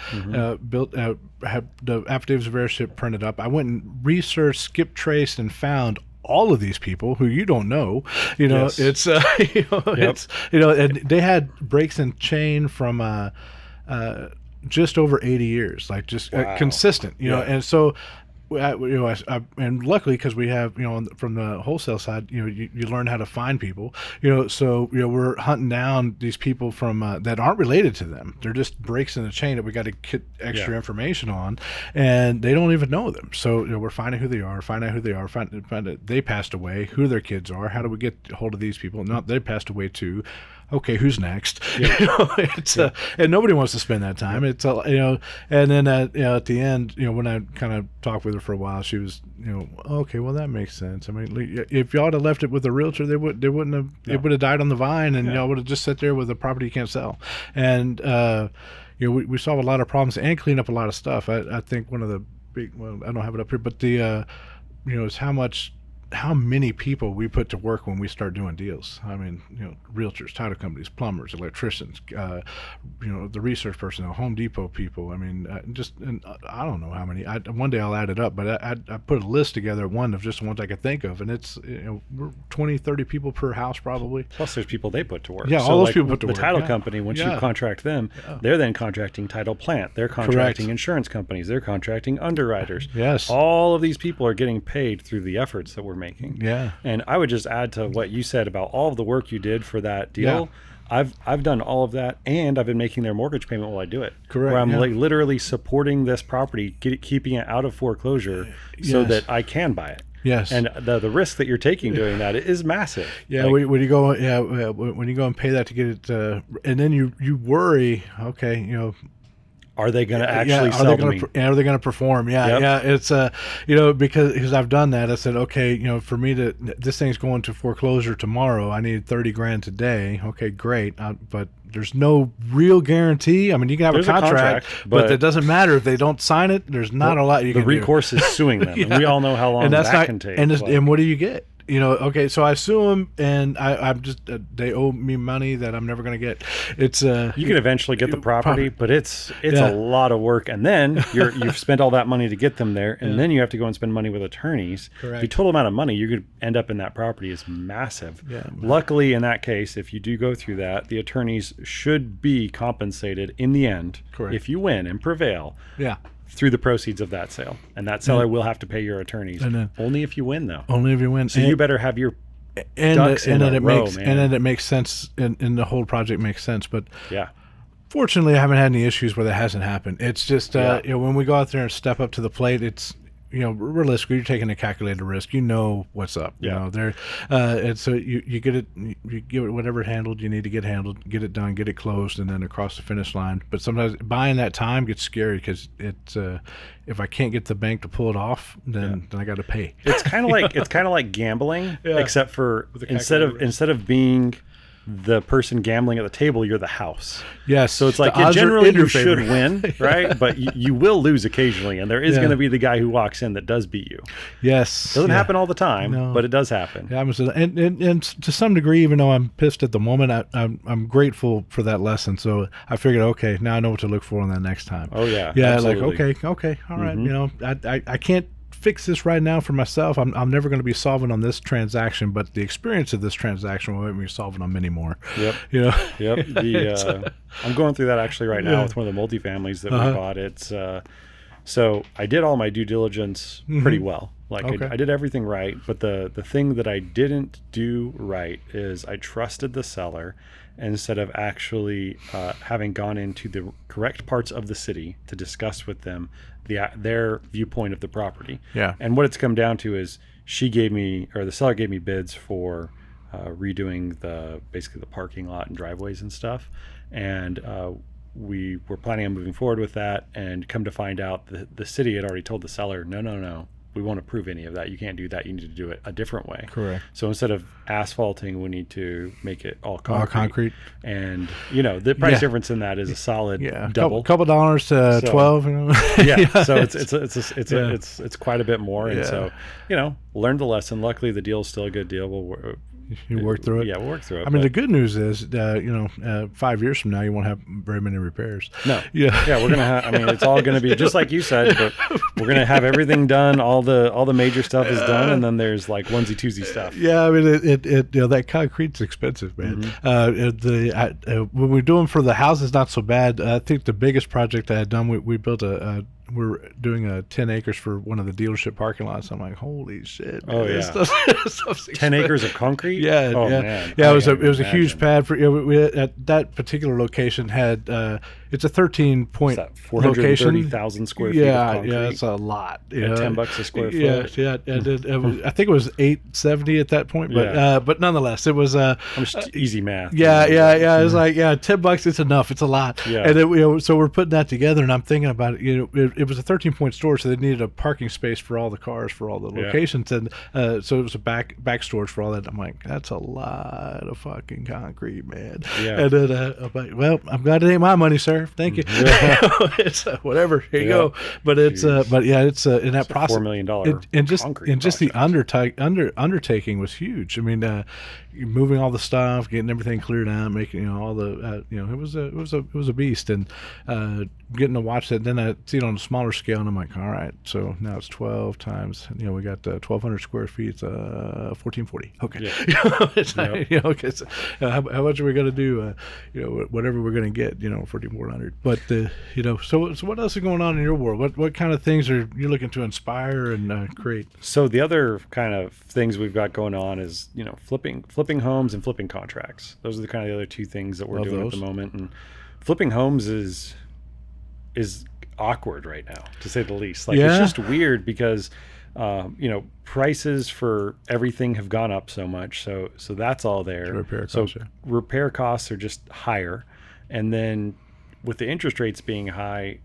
S2: had the affidavits of heirship printed up. I went and researched, skip traced, and found all of these people who you don't know. It's and they had breaks in chain from just over 80 years, like just consistent. And so and luckily because we have, from the wholesale side, you learn how to find people, so we're hunting down these people from that aren't related to them. They're just breaks in the chain that we got to get extra information on, and they don't even know them. So we're finding who they are, find out they passed away, who their kids are, how do we get a hold of these people? No, they passed away too. Okay, who's next? And nobody wants to spend that time. It's and then at the end, when I kind of talked with her for a while, she was, okay, well that makes sense. I mean, if y'all had left it with a realtor, they wouldn't have. It would have died on the vine, and y'all would have just sat there with a property you can't sell. And we solve a lot of problems and clean up a lot of stuff. I think one of the big, well, I don't have it up here, but the is how many people we put to work when we start doing deals. I mean, realtors, title companies, plumbers, electricians, the research personnel, Home Depot people. I mean, I don't know how many. One day I'll add it up, but I put a list together, one of just the ones I could think of, and it's we're 20, 30 people per house probably.
S1: Plus there's people they put to work.
S2: Yeah,
S1: so
S2: all those
S1: like
S2: people put to
S1: the
S2: work.
S1: title company, once you contract them, they're then contracting title plant. They're contracting insurance companies. They're contracting underwriters.
S2: Yes.
S1: All of these people are getting paid through the efforts that we're making.
S2: Yeah.
S1: And I would just add to what you said about all of the work you did for that deal. Yeah. I've done all of that, and I've been making their mortgage payment while I do it.
S2: Correct.
S1: Where I'm like literally supporting this property, keeping it out of foreclosure so that I can buy it.
S2: Yes.
S1: And the risk that you're taking doing that is massive.
S2: Yeah. Like, when you go and pay that to get it, and then you worry. Okay,
S1: are they going to actually sell to me?
S2: Are they going to perform? Yeah, yeah. It's because I've done that. I said, okay, for me this thing's going to foreclosure tomorrow. I need $30,000 today. Okay, great. But there's no real guarantee. I mean, you can have a contract, but it doesn't matter if they don't sign it. There's not a lot you can do.
S1: The recourse is suing them, and we all know how long that can take.
S2: And what do you get? Okay, so I sue them, and I'm just they owe me money that I'm never going to get. It's
S1: you can eventually get the property, but it's a lot of work, and then you've spent all that money to get them there, and then you have to go and spend money with attorneys.
S2: Correct.
S1: The total amount of money you could end up in that property is massive.
S2: Yeah.
S1: Luckily, in that case, if you do go through that, the attorneys should be compensated in the end.
S2: Correct.
S1: If you win and prevail.
S2: Yeah.
S1: Through the proceeds of that sale, and that seller will have to pay your attorneys. Only if you win, though.
S2: Only if you win.
S1: So you better have your ducks in a row, man.
S2: And then it makes sense, and the whole project makes sense. But
S1: yeah,
S2: fortunately, I haven't had any issues where that hasn't happened. It's just when we go out there and step up to the plate, it's realistically, you're taking a calculated risk. What's up. And so you get it, you give it whatever handled you need to get handled, get it done, get it closed, and then across the finish line. But sometimes buying that time gets scary because it's if I can't get the bank to pull it off, then I got to pay.
S1: It's kind of like gambling, except for instead of being the person gambling at the table, you're the house.
S2: Yes.
S1: So it's like generally you should win, right? But you will lose occasionally, and there is going to be the guy who walks in that does beat you.
S2: Yes.
S1: Doesn't happen all the time, but it does happen.
S2: Yeah, and to some degree, even though I'm pissed at the moment, I'm grateful for that lesson. So I figured, okay, now I know what to look for on that next time.
S1: Oh yeah.
S2: Yeah.
S1: Absolutely.
S2: Like okay, all right. I can't fix this right now for myself. I'm never going to be solving on this transaction, but the experience of this transaction will make me solving on many more.
S1: Yep. Yep. I'm going through that actually right now with one of the multifamilies that we bought. It's so I did all my due diligence pretty well. Like I did everything right, but the thing that I didn't do right is I trusted the seller instead of actually having gone into the correct parts of the city to discuss with them their viewpoint of the property.
S2: Yeah.
S1: And what it's come down to is the seller gave me bids for redoing basically the parking lot and driveways and stuff. And we were planning on moving forward with that, and come to find out the city had already told the seller, no, we won't approve any of that. You can't do that. You need to do it a different way.
S2: Correct.
S1: So instead of asphalting, we need to make it all concrete.
S2: All concrete.
S1: And the price difference in that is a solid double.
S2: Couple dollars to 12.
S1: So it's quite a bit more. And so learned the lesson. Luckily, the deal is still a good deal.
S2: You work through it?
S1: Yeah, we'll work through it.
S2: I mean, the good news is, 5 years from now, you won't have very many repairs.
S1: No. Yeah, we're going to have, it's all going to be just like you said, but we're going to have everything done. All the major stuff is done, and then there's like onesie twosie stuff.
S2: Yeah, I mean, that concrete's expensive, man. When we're doing for the houses, not so bad. I think the biggest project I had done, we built a we're doing 10 acres for one of the dealership parking lots. I'm like, holy shit! Man,
S1: Oh
S2: this
S1: yeah,
S2: stuff's
S1: 10 acres of concrete.
S2: Yeah,
S1: Oh
S2: yeah,
S1: man,
S2: yeah.
S1: I
S2: It was
S1: can't
S2: a
S1: even
S2: huge
S1: imagine.
S2: pad for. We at that particular location had it's a 13 point
S1: What's that,
S2: location.
S1: 430,000 square feet of
S2: Yeah,
S1: concrete?
S2: yeah, it's a lot.
S1: At
S2: Yeah,
S1: $10 a square
S2: yeah,
S1: foot.
S2: yeah. And it was, I think it was 870 at that point, but nonetheless, it was
S1: I'm just easy math.
S2: yeah, yeah, yeah. It's like $10. It's enough. It's a lot.
S1: Yeah.
S2: And then, so we're putting that together, and I'm thinking about it. It was a 13 point store, so they needed a parking space for all the cars for all the locations, and so it was a back storage for all that. I'm like, that's a lot of fucking concrete, man.
S1: Yeah.
S2: And then I'm like, well, I'm glad it ain't my money, sir. Thank you.
S1: Yeah.
S2: It's whatever. Here you go. But it's but yeah, it's in that process.
S1: $4 million
S2: And just
S1: concrete
S2: the
S1: project.
S2: undertaking was huge. I mean, moving all the stuff, getting everything cleared out, making all the it was a beast, and getting to watch that. Then I see it on a smaller scale, and I'm like, all right, so now it's 12 times. We got 1,200 square feet, 1,440. Okay,
S1: Yeah.
S2: it's okay. So, how much are we gonna do? Whatever we're gonna get, 4,400. But so what else is going on in your world? What kind of things are you looking to inspire and create?
S1: So the other kind of things we've got going on is, flipping homes and flipping contracts. Those are the kind of the other two things that we're
S2: Love
S1: doing
S2: those.
S1: at the moment. And flipping homes is awkward right now, to say the least. Like,
S2: Yeah.
S1: it's just weird because, prices for everything have gone up so much. So that's all there.
S2: Repair
S1: So
S2: costs, yeah.
S1: repair costs are just higher. And then with the interest rates being high,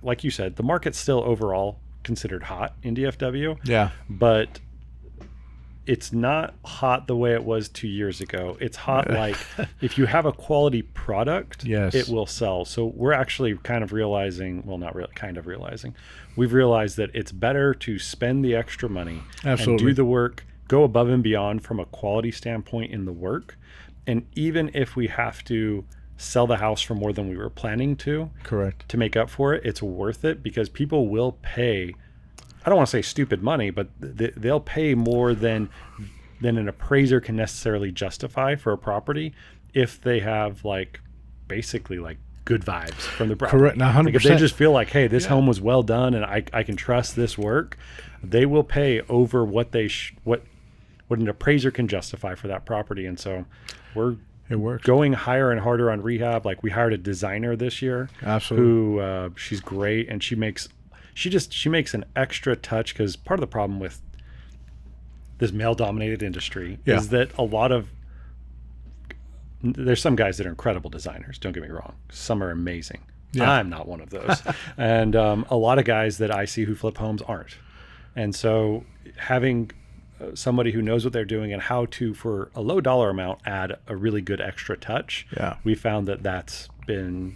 S1: like you said, the market's still overall considered hot in DFW.
S2: Yeah.
S1: But it's not hot the way it was 2 years ago. It's hot like if you have a quality product,
S2: Yes.
S1: it will sell. So we're actually kind of realizing, well, not really, kind of realizing, we've realized that it's better to spend the extra money
S2: Absolutely.
S1: and do the work, go above and beyond from a quality standpoint in the work. And even if we have to sell the house for more than we were planning to
S2: Correct.
S1: make up for it, it's worth it because people will pay, I don't want to say stupid money, but they'll pay more than an appraiser can necessarily justify for a property if they have basically good vibes from the property.
S2: Correct. Now, 100%.
S1: Like if they just feel like, hey, this home was well done and I can trust this work, they will pay over what what an appraiser can justify for that property. And so
S2: It works.
S1: going higher and harder on rehab. Like we hired a designer this year.
S2: Absolutely.
S1: Who she's great, and she makes an extra touch, because part of the problem with this male dominated industry is that there's some guys that are incredible designers, don't get me wrong, some are amazing. I'm not one of those. And a lot of guys that I see who flip homes aren't. And so having somebody who knows what they're doing and how to, for a low dollar amount, add a really good extra touch, we found that that's been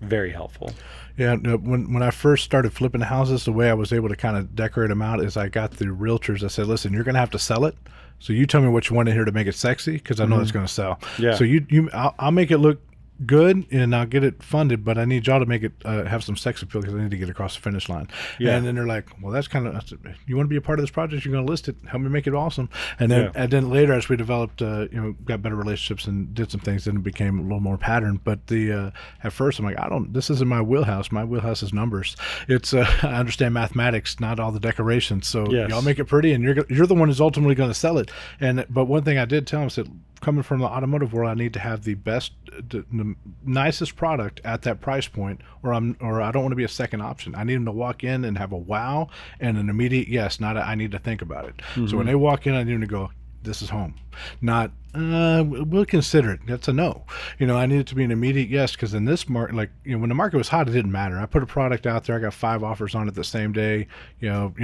S1: very helpful.
S2: Yeah, no, when I first started flipping houses, the way I was able to kind of decorate them out is I got the realtors. I said, listen, you're going to have to sell it. So you tell me what you want in here to make it sexy, because I know it's going to sell.
S1: Yeah.
S2: So I'll make it look good and I'll get it funded, but I need y'all to make it have some sex appeal, because I need to get across the finish line.
S1: Yeah.
S2: And then they're like, well, that's kind of, you want to be a part of this project, you're going to list it, help me make it awesome. And then later, as we developed, got better relationships and did some things, then it became a little more patterned. But at first I'm like, this isn't my wheelhouse. My wheelhouse is numbers. It's I understand mathematics, not all the decorations. So y'all make it pretty, and you're the one who's ultimately going to sell it. But one thing I did tell him, I said, coming from the automotive world, I need to have the best, the nicest product at that price point, or I don't want to be a second option. I need them to walk in and have a wow and an immediate yes, not I need to think about it. Mm-hmm. So when they walk in, I need them to go, this is home, not we'll consider it. That's a no. I need it to be an immediate yes, because in this market, when the market was hot, it didn't matter. I put a product out there, I got 5 offers on it the same day. That's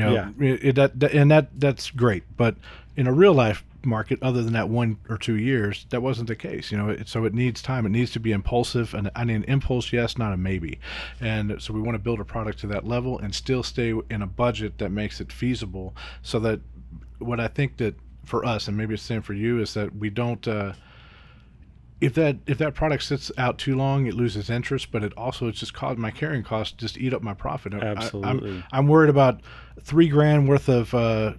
S2: great. But in a real life market, other than that 1 or 2 years, that wasn't the case. So it needs time. It needs to be impulsive, and I need an impulse yes, not a maybe. And so we want to build a product to that level and still stay in a budget that makes it feasible. So that what I think that for us, and maybe it's the same for you, is that we don't if that product sits out too long, it loses interest, but it's just caused my carrying costs just eat up my profit.
S1: Absolutely.
S2: I'm worried about $3,000 worth of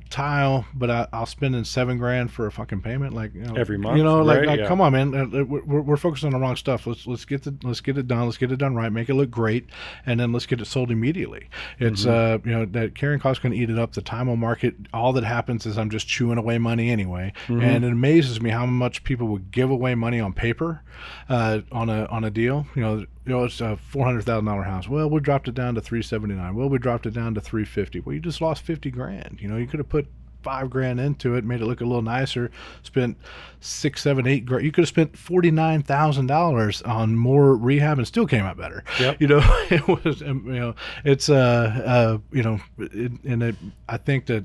S2: tile, but I'll spend in $7,000 for a fucking payment, like,
S1: every month.
S2: Like come on, man, we're focused on the wrong stuff. Let's get it done. Let's get it done right. Make it look great, and then let's get it sold immediately. It's that carrying cost going to eat it up. The time on market, all that happens is I'm just chewing away money anyway, and it amazes me how much people would give away money on paper, on a deal. It's a $400,000 house. Well, we dropped it down to $379. Well, we dropped it down to $350. Well, you just lost $50,000. You could have put $5,000 into it, made it look a little nicer. Spent $6, $7, $8,000. You could have spent $49,000 on more rehab and still came out better.
S1: Yep.
S2: It was. It's I think that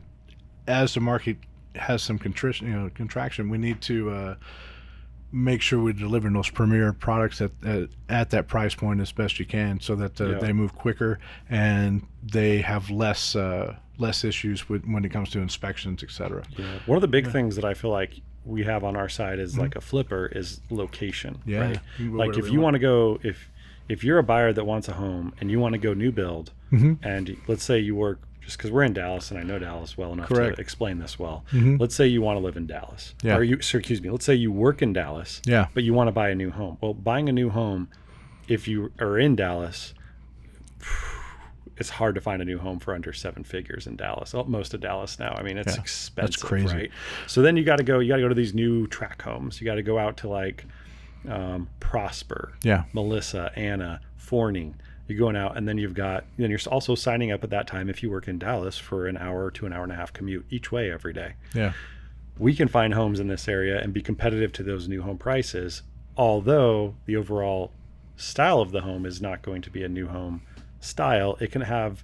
S2: as the market has some contraction, we need to make sure we're delivering those premier products at that price point as best you can, so that they move quicker and they have less issues when it comes to inspections, etc.
S1: Yeah. One of the big things that I feel like we have on our side is like a flipper is location.
S2: Yeah.
S1: Right? Like if you want to go, if you're a buyer that wants a home and you want to go new build, and let's say you work, just because we're in Dallas and I know Dallas well enough to explain this well. Let's say you want to live in Dallas.
S2: Yeah.
S1: Let's say you work in Dallas, but you want to buy a new home. Well, buying a new home, if you are in Dallas, it's hard to find a new home for under 7 figures in Dallas. Most of Dallas now. I mean, it's expensive.
S2: That's crazy.
S1: Right? So then you got to go to these new tract homes. You got to go out to like Prosper, Melissa, Anna, Forney. You're going out, and then you're also signing up at that time if you work in Dallas for an hour to an hour and a half commute each way every day.
S2: Yeah.
S1: We can find homes in this area and be competitive to those new home prices, although the overall style of the home is not going to be a new home style. It can have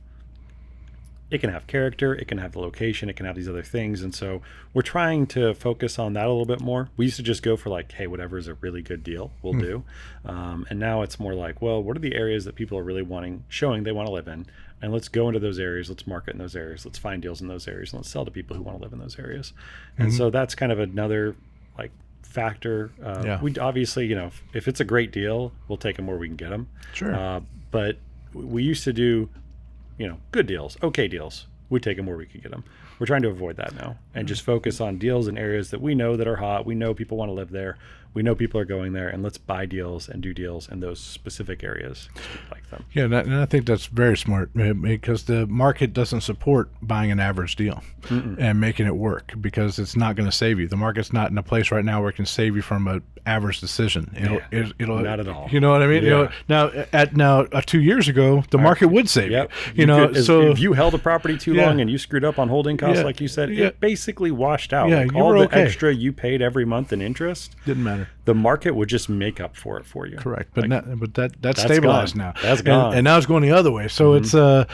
S1: character, it can have the location, it can have these other things. And so we're trying to focus on that a little bit more. We used to just go for like, hey, whatever is a really good deal, we'll do. And now it's more like, well, what are the areas that people are really showing they want to live in? And let's go into those areas, let's market in those areas, let's find deals in those areas, and let's sell to people who want to live in those areas. And so that's kind of another like factor. We obviously, if it's a great deal, we'll take them where we can get them.
S2: Sure.
S1: But we used to do good deals, okay deals. We take them where we can get them. We're trying to avoid that now and just focus on deals in areas that we know that are hot. We know people want to live there. We know people are going there, and let's buy deals and do deals in those specific areas because we like them.
S2: Yeah, and I think that's very smart, because the market doesn't support buying an average deal and making it work, because it's not going to save you. The market's not in a place right now where it can save you from an average decision. It'll
S1: not at all.
S2: You know what I mean?
S1: Yeah.
S2: Now 2 years ago, the market would save you.
S1: So if you held a property too long and you screwed up on holding costs, like you said, it basically washed out.
S2: Yeah,
S1: like
S2: you
S1: all
S2: were
S1: the extra you paid every month in interest
S2: didn't matter.
S1: The market would just make up for it for you.
S2: Correct, but that's stabilized
S1: gone.
S2: now.
S1: That's gone,
S2: and now it's going the other way. So it's so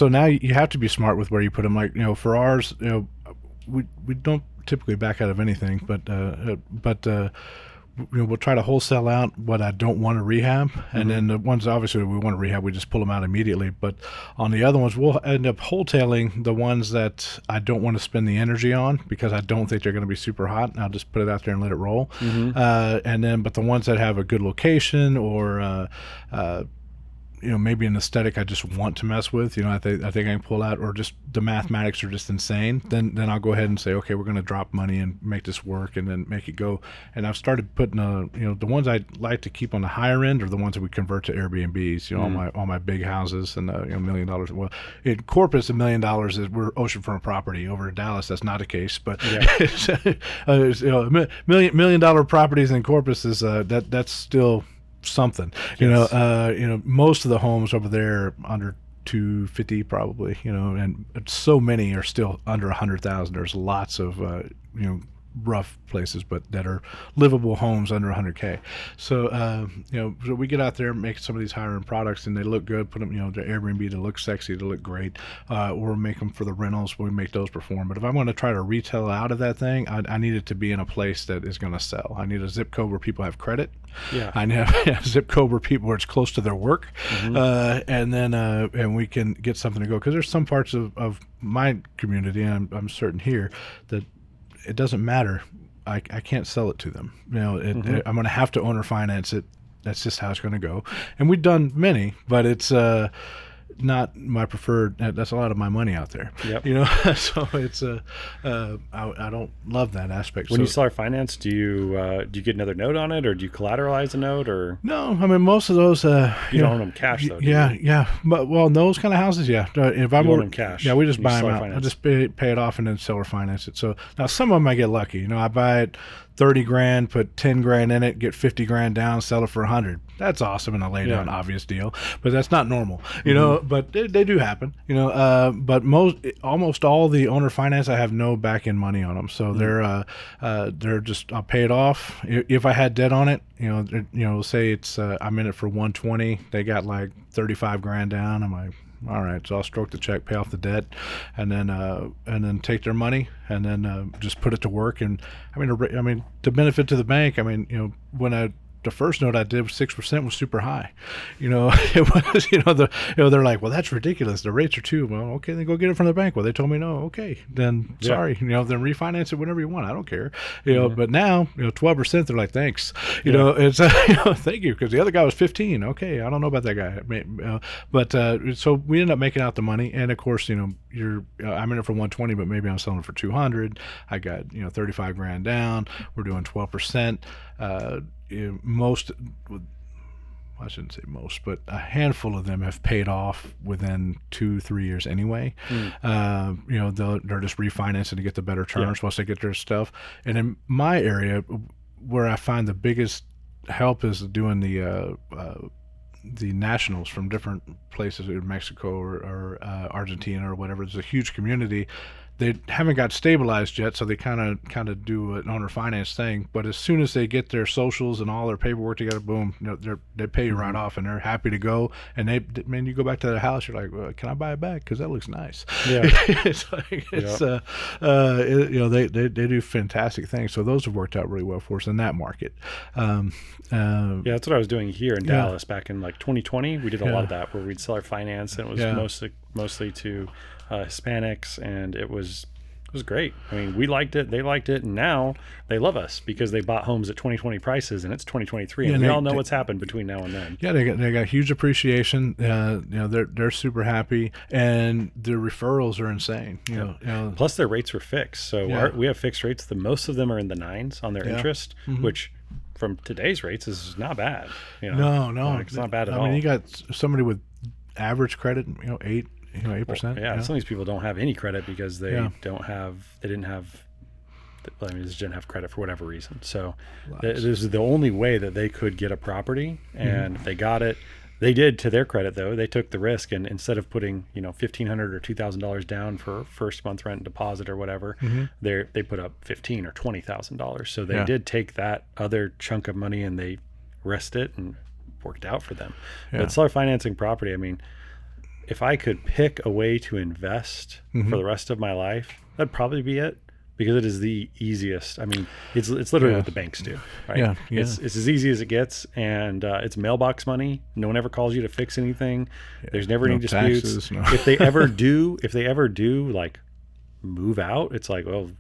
S2: now you have to be smart with where you put them. Like for ours, we don't typically back out of anything, but we'll try to wholesale out what I don't want to rehab, and then the ones obviously we want to rehab, we just pull them out immediately. But on the other ones, we'll end up wholetailing the ones that I don't want to spend the energy on because I don't think they're going to be super hot, and I'll just put it out there and let it roll. But the ones that have a good location or maybe an aesthetic I just want to mess with, I think I can pull out, or just the mathematics are just insane, then I'll go ahead and say, okay, we're going to drop money and make this work and then make it go. And I've started putting the ones I like to keep on the higher end are the ones that we convert to Airbnbs, all my big houses and $1 million. Well, in Corpus, $1 million is we're oceanfront property. Over in Dallas, that's not the case, but $1 million properties in Corpus is that's still something. Most of the homes over there are under 250 probably, and so many are still under 100,000. There's lots of rough places, but that are livable homes under 100K. So so we get out there and make some of these higher end products, and they look good. Put them, to Airbnb to look sexy, to look great, or make them for the rentals. We make those perform. But if I want to try to retail out of that thing, I need it to be in a place that is going to sell. I need a zip code where people have credit. Yeah, I need a zip code where it's close to their work, and then and we can get something to go. Because there's some parts of my community, and I'm certain here, that it doesn't matter I can't sell it to them. I'm going to have to owner finance it. That's just how it's going to go. And we've done many, but it's not my preferred. That's a lot of my money out there.
S1: Yep.
S2: So it's I don't love that aspect.
S1: When you seller finance, do you get another note on it, or do you collateralize a note, or
S2: no? I mean, most of those
S1: you don't own them cash though.
S2: Yeah. But those kind of houses, yeah. If I
S1: own them cash,
S2: we just buy them out. I just pay it off and then seller finance it. So now some of them I get lucky. I buy it $30,000, put $10,000 in it, get $50,000 down, sell it for $100,000. That's awesome, and I lay down an obvious deal, but that's not normal, But they do happen, But almost all the owner finance, I have no back end money on them, so they're just I'll pay it off. If I had debt on it, say it's I'm in it for 120, they got like $35,000 down. I'm like, all right, so I'll stroke the check, pay off the debt, and then take their money and then just put it to work. And I mean, to benefit to the bank. I mean, when the first note I did, 6% was super high. It was, they're like, well, that's ridiculous. The rates are too. Well, okay, then go get it from the bank. Well, they told me no. Okay, then sorry. Then refinance it whenever you want. I don't care. But now, 12%. They're like, thanks. It's thank you, because the other guy was 15. Okay, I don't know about that guy. But so we end up making out the money, and of course, I'm in it for 120, but maybe I'm selling it for 200. I got $35,000 down. We're doing 12%. Most, I shouldn't say most, but a handful of them have paid off within 2-3 years anyway. They're just refinancing to get the better terms once they get their stuff. And in my area, where I find the biggest help is doing the nationals from different places in Mexico or Argentina or whatever. There's a huge community. They haven't got stabilized yet, so they kind of do an owner finance thing. But as soon as they get their socials and all their paperwork together, boom, they pay you right off, and they're happy to go. And you go back to the house, you're like, well, can I buy it back? Because that looks nice. Yeah, they do fantastic things. So those have worked out really well for us in that market.
S1: That's what I was doing here in Dallas back in like 2020. We did a lot of that where we'd seller finance, and it was mostly to Hispanics, and it was great. I mean, we liked it, they liked it, and now they love us because they bought homes at 2020 prices, and it's 2023, and we all know what's happened between now and then. Yeah,
S2: they got huge appreciation. They're super happy, and their referrals are insane.
S1: Plus their rates were fixed, so we have fixed rates. Most of them are in the 9s on their interest, which from today's rates is not bad.
S2: No,
S1: it's not bad at all.
S2: I mean, you got somebody with average credit, 8%.
S1: Some of these people don't have any credit because they didn't have credit for whatever reason. So this is the only way that they could get a property, and if they got it, they did. To their credit, though, they took the risk, and instead of putting $1,500 or $2,000 down for first month rent deposit or whatever, they put up $15,000 or $20,000. So they did take that other chunk of money and they risked it, and worked out for them. But seller financing property, I mean, if I could pick a way to invest for the rest of my life, that'd probably be it, because it is the easiest. I mean, it's literally what the banks do, right? It's as easy as it gets, and it's mailbox money. No one ever calls you to fix anything. There's never any disputes.
S2: Taxes,
S1: If they ever do like move out, it's like, well,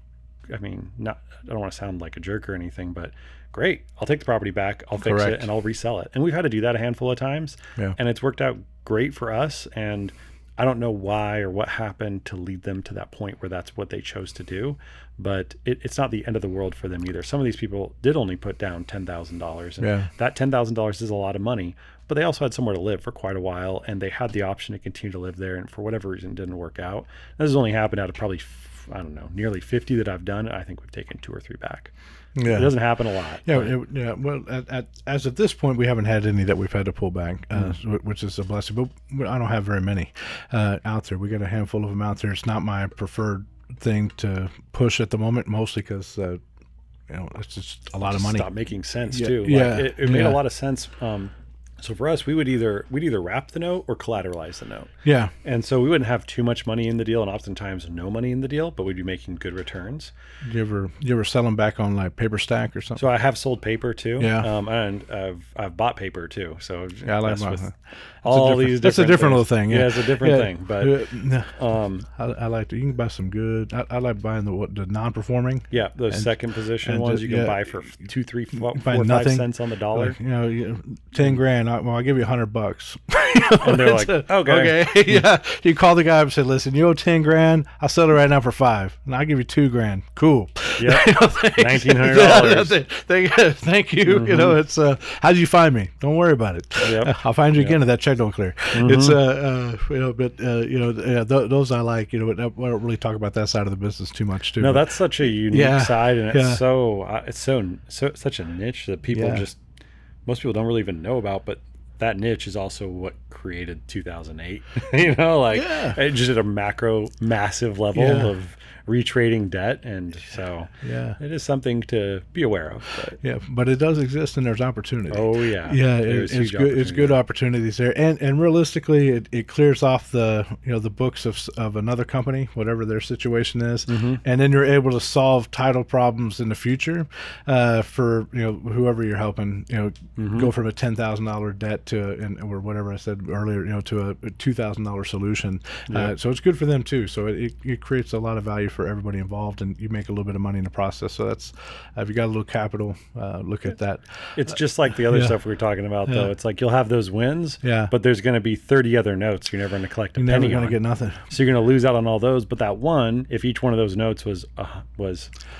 S1: I mean, I don't want to sound like a jerk or anything, but great, I'll take the property back, I'll fix it, and I'll resell it. And we've had to do that a handful of times, and it's worked out great for us. And I don't know why or what happened to lead them to that point where that's what they chose to do, but it's not the end of the world for them either. Some of these people did only put down $10,000, and that $10,000 is a lot of money, but they also had somewhere to live for quite a while, and they had the option to continue to live there, and for whatever reason it didn't work out. This has only happened out of probably, I don't know, nearly 50 that I've done. I think we've taken 2 or 3 back. It doesn't happen a lot.
S2: Well, as of this point, we haven't had any that we've had to pull back, which is a blessing. But I don't have very many out there. We got a handful of them out there. It's not my preferred thing to push at the moment, mostly because it's just a lot of money.
S1: Stop making sense too. It made a lot of sense So for us, we'd either wrap the note or collateralize the note.
S2: Yeah.
S1: And so we wouldn't have too much money in the deal, and oftentimes no money in the deal, but we'd be making good returns.
S2: You ever sell them back on like paper stack or something?
S1: So I have sold paper too.
S2: Yeah.
S1: And I've bought paper too. So
S2: yeah, I like
S1: all these.
S2: That's a different little thing.
S1: Yeah, it's a different thing. But
S2: I like to. You can buy some good. I like buying the non-performing.
S1: Yeah, those second position ones you can buy for 2, 3, 4, 5 cents on the dollar.
S2: Like, 10 grand. I'll give you $100.
S1: And they're like, okay.
S2: Yeah. You call the guy up and say, listen, you owe 10 grand. I'll sell it right now for 5, and I'll give you 2 grand. Cool.
S1: Yeah. $1,900.
S2: Thank you.
S1: Mm-hmm.
S2: You know, it's how did you find me? Don't worry about it.
S1: Yep.
S2: I'll find you again if that check don't clear.
S1: Mm-hmm.
S2: It's those I like. I don't really talk about that side of the business too much too.
S1: No, that's such a unique side, and it's such a niche that most people don't really even know about, but that niche is also what created 2008. Just at a massive level of retrading debt, and so it is something to be aware of.
S2: But it does exist, and there's opportunity.
S1: Oh yeah,
S2: it's good. It's good opportunities there, and realistically, it clears off the books of another company, whatever their situation is, and then you're able to solve title problems in the future for whoever you're helping. Go from a $10,000 debt or whatever I said earlier, to a $2,000 solution. So it's good for them too. So it creates a lot of value for everybody involved, and you make a little bit of money in the process. So that's if you got a little capital, look at that.
S1: It's just like the other stuff we were talking about, though. It's like you'll have those wins, but there's going to be 30 other notes you're never going to collect a penny on.
S2: You're never going to get nothing.
S1: So you're going to lose out on all those. But that one, if each one of those notes was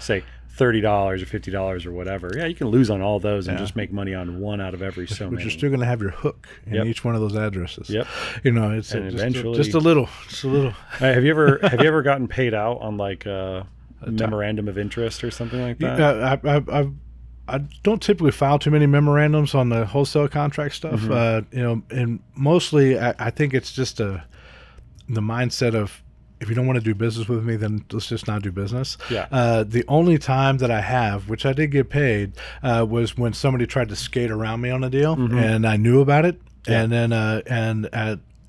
S1: say $30 or $50 or whatever, you can lose on all those and just make money on one out of every so many.
S2: But you're still going to have your hook in each one of those addresses.
S1: Yep.
S2: It's
S1: eventually
S2: just a little.
S1: Have you ever gotten paid out on like a memorandum of interest or something like that?
S2: I don't typically file too many memorandums on the wholesale contract stuff. And mostly I think it's just the mindset of, if you don't want to do business with me, then let's just not do business. The only time that I have, which I did get paid, was when somebody tried to skate around me on a deal, and I knew about it. And then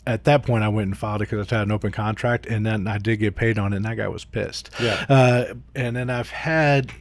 S2: at that point, I went and filed it because I had an open contract, and then I did get paid on it, and that guy was pissed. And then I've had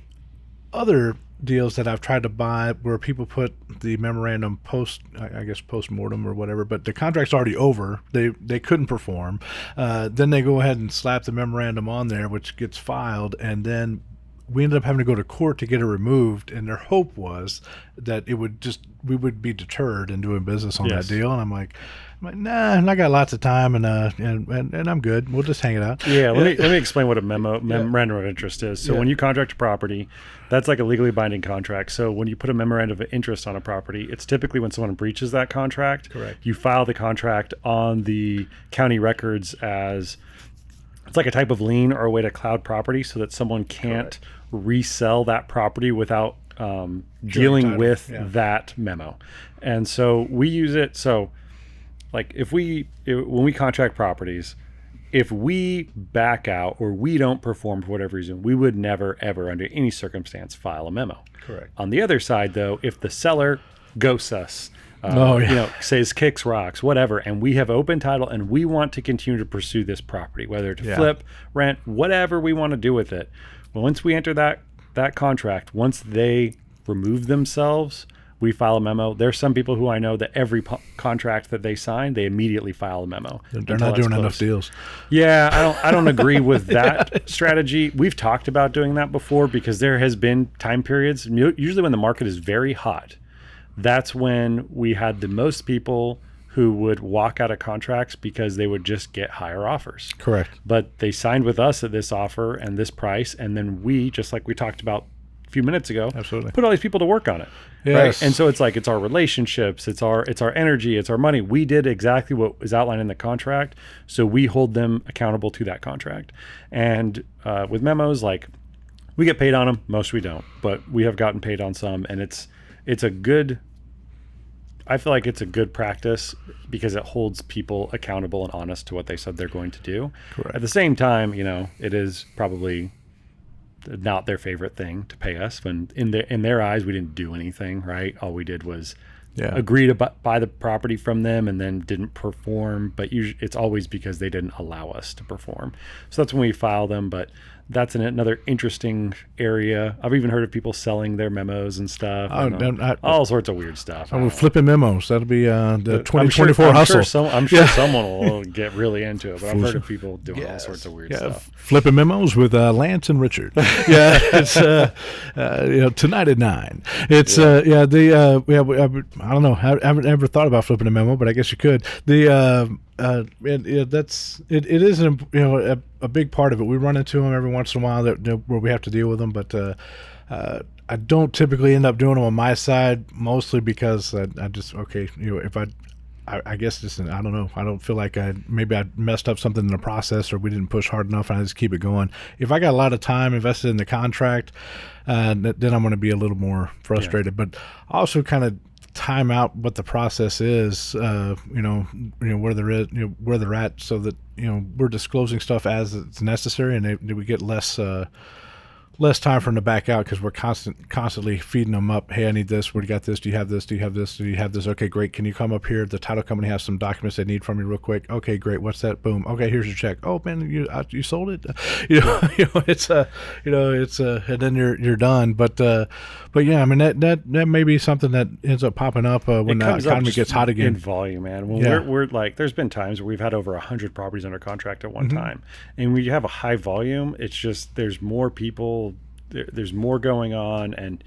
S2: other deals that I've tried to buy where people put the memorandum post-mortem or whatever, but the contract's already over. They couldn't perform. Then they go ahead and slap the memorandum on there, which gets filed, and then we ended up having to go to court to get it removed, and their hope was that we would be deterred in doing business on that deal. And I'm like, nah, I got lots of time, and I'm good. We'll just hang it out.
S1: Let me explain what a memorandum of interest is. So when you contract a property, that's like a legally binding contract. So when you put a memorandum of interest on a property, it's typically when someone breaches that contract.
S2: Correct.
S1: You file the contract on the county records as it's like a type of lien or a way to cloud property, so that someone can't resell that property without dealing with that memo. And so we use it. So like when we contract properties, if we back out or we don't perform for whatever reason, we would never, ever, under any circumstance, file a memo.
S2: Correct.
S1: On the other side, though, if the seller ghosts us, says kicks rocks, whatever, and we have open title and we want to continue to pursue this property, whether to flip, rent, whatever we want to do with it. Well, once we enter that contract, once they remove themselves, we file a memo. There's some people who I know that every contract that they sign, they immediately file a memo.
S2: They're not doing enough deals.
S1: Yeah, I don't agree with that strategy. We've talked about doing that before because there has been time periods, usually when the market is very hot. That's when we had the most people who would walk out of contracts because they would just get higher offers.
S2: Correct.
S1: But they signed with us at this offer and this price, and then we, just like we talked about a few minutes ago, put all these people to work on it.
S2: Yes.
S1: Right? And so it's like, it's our relationships, it's our energy, it's our money. We did exactly what was outlined in the contract, so we hold them accountable to that contract. And with memos, like, we get paid on them, most we don't, but we have gotten paid on some, and I feel like it's a good practice because it holds people accountable and honest to what they said they're going to do.
S2: Correct.
S1: At the same time, it is probably not their favorite thing to pay us when in their eyes we didn't do anything, right? All we did was agree to buy the property from them and then didn't perform, but usually it's always because they didn't allow us to perform. So that's when we file them. But that's another interesting area. I've even heard of people selling their memos and stuff. All sorts of weird stuff.
S2: I'm flipping memos. That'll be the 2024 hustle.
S1: I'm sure someone will get really into it, but I've heard of people doing all sorts of weird stuff.
S2: Flipping memos with Lance and Richard. It's tonight at 9. It's I don't know. I haven't ever thought about flipping a memo, but I guess you could. It is a big part of it. We run into them every once in a while where we have to deal with them, but I don't typically end up doing them on my side, mostly because I just if I guess just I don't know. I don't feel like maybe I messed up something in the process or we didn't push hard enough, and I just keep it going. If I got a lot of time invested in the contract, then I'm going to be a little more frustrated. Yeah. But also kind of time out what the process is, where they're at, so that we're disclosing stuff as it's necessary, and we get less time for them to back out because we're constantly feeding them up. Hey, I need this. Where do you got this? Do you have this? Do you have this? Do you have this? Okay, great. Can you come up here? The title company has some documents they need from you real quick. Okay, great. What's that? Boom. Okay, here's your check. Oh man, you sold it. And then you're done. But yeah, I mean that may be something that ends up popping up when the economy gets hot again.
S1: In volume, man. When we're like, there's been times where we've had over 100 properties under contract at one time, and when you have a high volume, it's just there's more people. There's more going on, and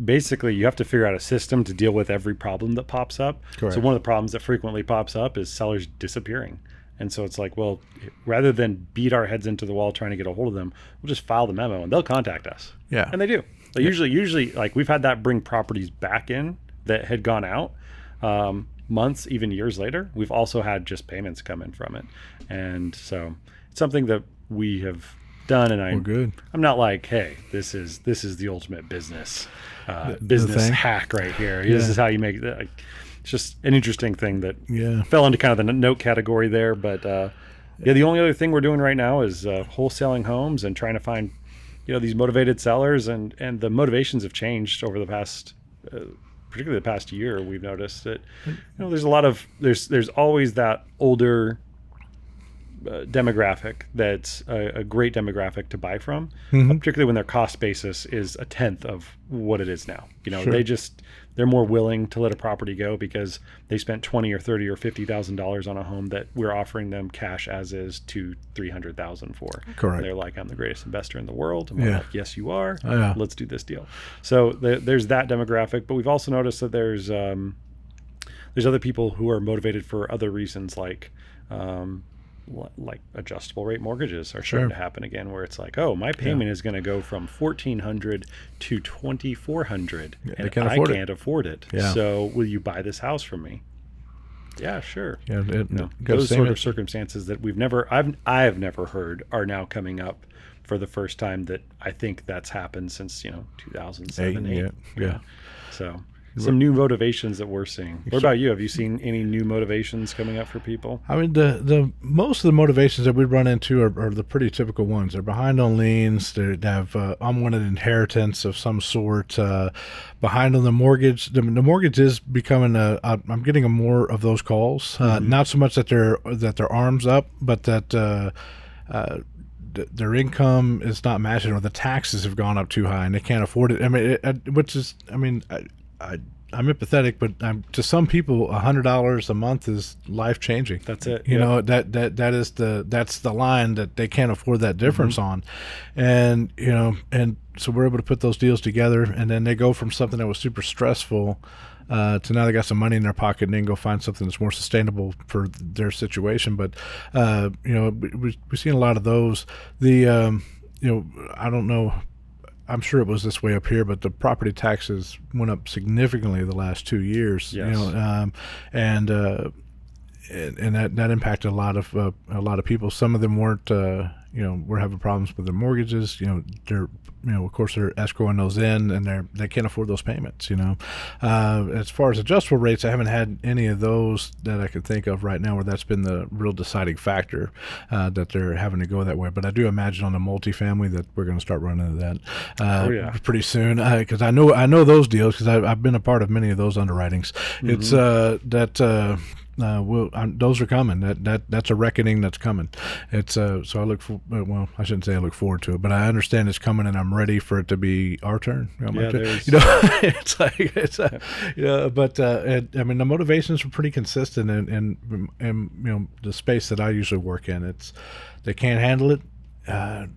S1: basically you have to figure out a system to deal with every problem that pops up. Correct. So one of the problems that frequently pops up is sellers disappearing. And so it's like, well, rather than beat our heads into the wall trying to get a hold of them, we'll just file the memo and they'll contact us.
S2: Yeah.
S1: And they do. They usually like we've had that bring properties back in that had gone out months, even years later. We've also had just payments come in from it. And so it's something that we have done, and I'm not like, hey, this is the ultimate business hack right here. Yeah. This is how you make it. Like, it's just an interesting thing that fell into kind of the note category there. But the only other thing we're doing right now is wholesaling homes and trying to find these motivated sellers, and the motivations have changed over the past particularly the past year. We've noticed that there's a lot of there's always that older demographic that's a great demographic to buy from, particularly when their cost basis is a tenth of what it is now. Sure. They're more willing to let a property go because they spent $20,000 or $30,000 or $50,000 on a home that we're offering them cash as is $200,000-$300,000 for.
S2: Correct.
S1: And they're like, I'm the greatest investor in the world. And we're like, yes, you are. Let's do this deal. So there's that demographic, but we've also noticed that there's other people who are motivated for other reasons, like adjustable rate mortgages are starting to happen again, where it's like, oh, my payment is going to go from $1,400 to $2,400, and I can't afford it. Yeah. So will you buy this house from me? Yeah, sure. Yeah, those sort of circumstances that I have never heard are now coming up for the first time. That I think that's happened since 2007, 8.
S2: Yeah.
S1: So. Some new motivations that we're seeing. What about you? Have you seen any new motivations coming up for people?
S2: I mean, the most of the motivations that we run into are the pretty typical ones. They're behind on liens. They have unwanted inheritance of some sort. Behind on the mortgage. The mortgage is becoming I'm getting more of those calls. Not so much that their arms up, but that their income is not matching, or the taxes have gone up too high and they can't afford it. I mean, I'm empathetic, but to some people, $100 a month is life changing.
S1: That's it.
S2: That's the line that they can't afford that difference on, and so we're able to put those deals together, and then they go from something that was super stressful to now they got some money in their pocket and then go find something that's more sustainable for their situation. But we've seen a lot of those. I don't know. I'm sure it was this way up here, but the property taxes went up significantly the last 2 years.
S1: Yes.
S2: And that impacted a lot of people. Some of them weren't we're having problems with their mortgages. They're, of course they're escrowing those in, and they can't afford those payments. As far as adjustable rates, I haven't had any of those that I could think of right now where that's been the real deciding factor, that they're having to go that way. But I do imagine on the multifamily that we're going to start running into that pretty soon, because I know those deals, because I've been a part of many of those underwritings. Mm-hmm. It's those are coming. That's a reckoning that's coming. It's so I look for. Well, I shouldn't say I look forward to it, but I understand it's coming, and I'm ready for it to be our turn. It's But I mean, the motivations are pretty consistent, and the space that I usually work in, they can't handle it.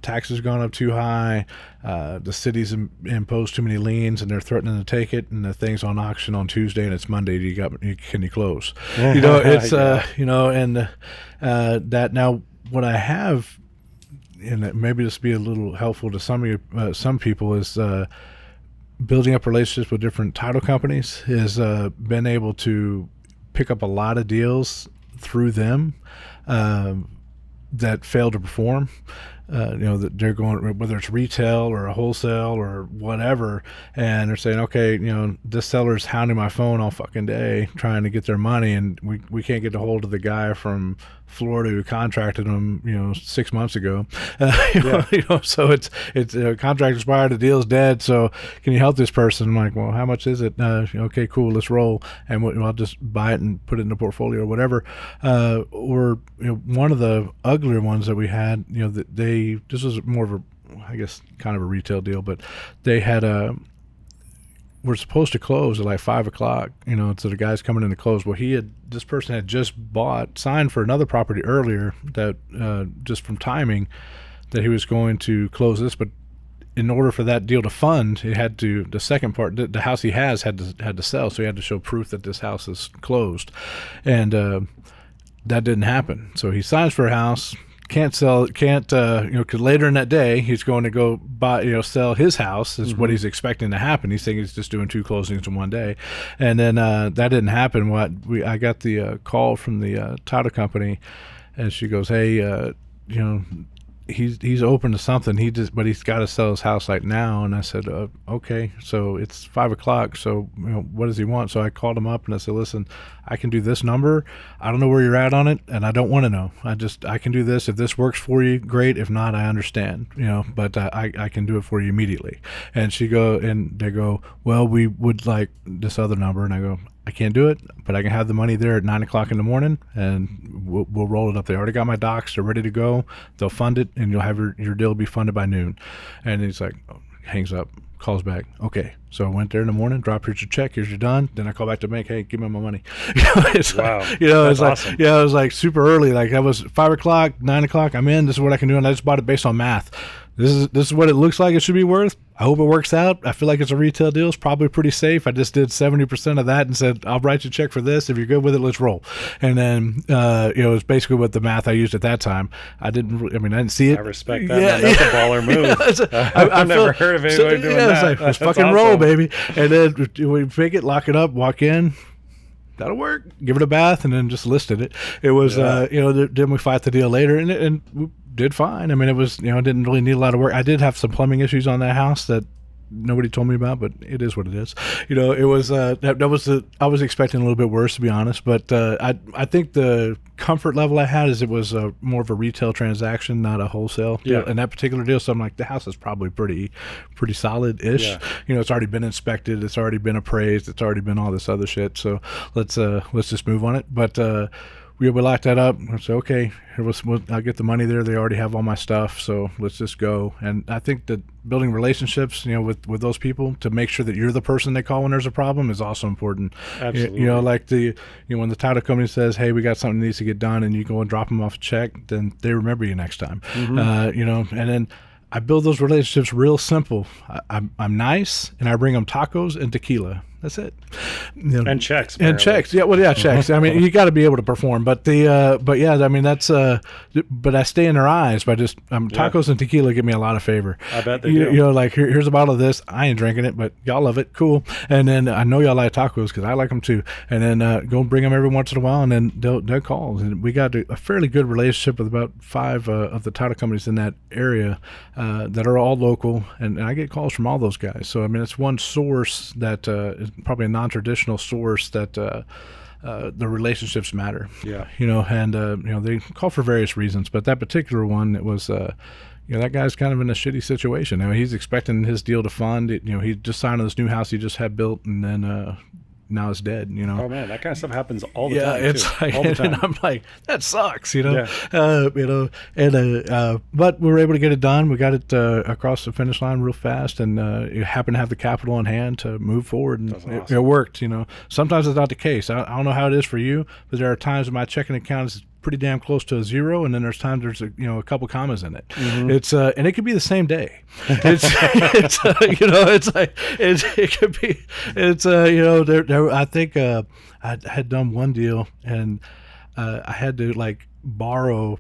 S2: Taxes gone up too high. The city's imposed too many liens, and they're threatening to take it. And the thing's on auction on Tuesday, and it's Monday. Can you close? It's that now. What I have, and maybe this will be a little helpful to some people, is building up relationships with different title companies. Is been able to pick up a lot of deals through them that fail to perform. That they're going, whether it's retail or a wholesale or whatever, and they're saying, okay, this seller's hounding my phone all fucking day trying to get their money, and we can't get a hold of the guy from Florida who contracted them, 6 months ago. So it's contract expired, the deal's dead. So can you help this person? I'm like, well, how much is it? Okay, cool, let's roll, and I'll just buy it and put it in the portfolio or whatever. Or one of the uglier ones that we had, this was more of a, I guess, kind of a retail deal, but they had we're supposed to close at like 5:00, so the guy's coming in to close. Well, this person had just signed for another property earlier that, just from timing, that he was going to close this, but in order for that deal to fund, it had to, the second part, the house he had to sell, so he had to show proof that this house is closed, and that didn't happen. So he signs for a house, can't sell, because later in that day he's going to go buy, sell his house is what he's expecting to happen. He's thinking he's just doing 2 closings in one day, and then that didn't happen. I got the call from the title company, and she goes, hey, he's open to something. But he's got to sell his house like now. And I said, okay, so it's 5:00. So what does he want? So I called him up and I said, listen, I can do this number. I don't know where you're at on it, and I don't want to know. I can do this. If this works for you, great. If not, I understand. But I can do it for you immediately. And they go, well, we would like this other number, and I go, I can't do it, but I can have the money there at 9:00 in the morning, and we'll roll it up. They already got my docs; they're ready to go. They'll fund it, and you'll have your deal be funded by noon. And he's like, hangs up, calls back. Okay, so I went there in the morning, drop here's your check, here's your done. Then I call back to the bank, hey, give me my money. It's
S1: wow,
S2: like,
S1: that's awesome.
S2: It was like super early. Like I was 5:00, 9:00. I'm in. This is what I can do, and I just bought it based on math. This is what it looks like it should be worth. I hope it works out. I feel like it's a retail deal. It's probably pretty safe. I just did 70% of that and said, I'll write you a check for this. If you're good with it, let's roll. And then, it was basically what the math I used at that time. I didn't see it.
S1: I respect that. Yeah, that's a baller move. I've never heard of anybody doing that.
S2: It's like, let's fucking awesome. Roll, baby. And then we pick it, lock it up, walk in. That'll work. Give it a bath, and then just listed it. It was, then we fight the deal later, and we did fine. I mean, it was, didn't really need a lot of work. I did have some plumbing issues on that house that nobody told me about, but it is what it is. It was, I was expecting a little bit worse, to be honest, but I think the comfort level I had is it was more of a retail transaction, not a wholesale deal. And that particular deal, so I'm like, the house is probably pretty solid-ish. Yeah. It's already been inspected, it's already been appraised, it's already been all this other shit, so let's just move on it. But we locked that up. I said, okay, I'll get the money there. They already have all my stuff, so let's just go. And I think that building relationships, with those people to make sure that you're the person they call when there's a problem is also important.
S1: Absolutely.
S2: Like when the title company says, hey, we got something that needs to get done, and you go and drop them off a check, then they remember you next time. Mm-hmm. And then I build those relationships real simple. I'm nice, and I bring them tacos and tequila. That's it.
S1: And checks.
S2: And
S1: apparently.
S2: checks. Yeah, well, yeah, checks. I mean, you got to be able to perform. But but yeah, I mean, that's, but I stay in their eyes by just, tacos and tequila give me a lot of favor.
S1: I bet they
S2: you,
S1: do.
S2: You know, like, here's a bottle of this. I ain't drinking it, but y'all love it. Cool. And then I know y'all like tacos because I like them too. And then go bring them every once in a while, and then they'll call. And we got a fairly good relationship with about 5 of the title companies in that area that are all local. And I get calls from all those guys. So, I mean, it's one source that is probably a non-traditional source that the relationships matter.
S1: Yeah.
S2: You know, and you know, they call for various reasons, but that particular one, it was you know, that guy's kind of in a shitty situation. I mean, he's expecting his deal to fund it. You know, he just signed on this new house he just had built, and then now it's dead, you know.
S1: Oh man, that kind of stuff happens all the time.
S2: Yeah, it's
S1: too.
S2: like,
S1: all the time.
S2: and I'm like, that sucks, you know.
S1: Yeah.
S2: You know, and but we were able to get it done. We got it across the finish line real fast, and it happened to have the capital on hand to move forward, and
S1: That's awesome.
S2: it worked. You know, sometimes it's not the case. I don't know how it is for you, but there are times when my checking account is pretty damn close to a zero, and then there's times there's a couple commas in it.
S1: Mm-hmm.
S2: It's and it could be the same day. It's you know, it's like it could be. It's you know, there I think I had done one deal, and I had to like borrow.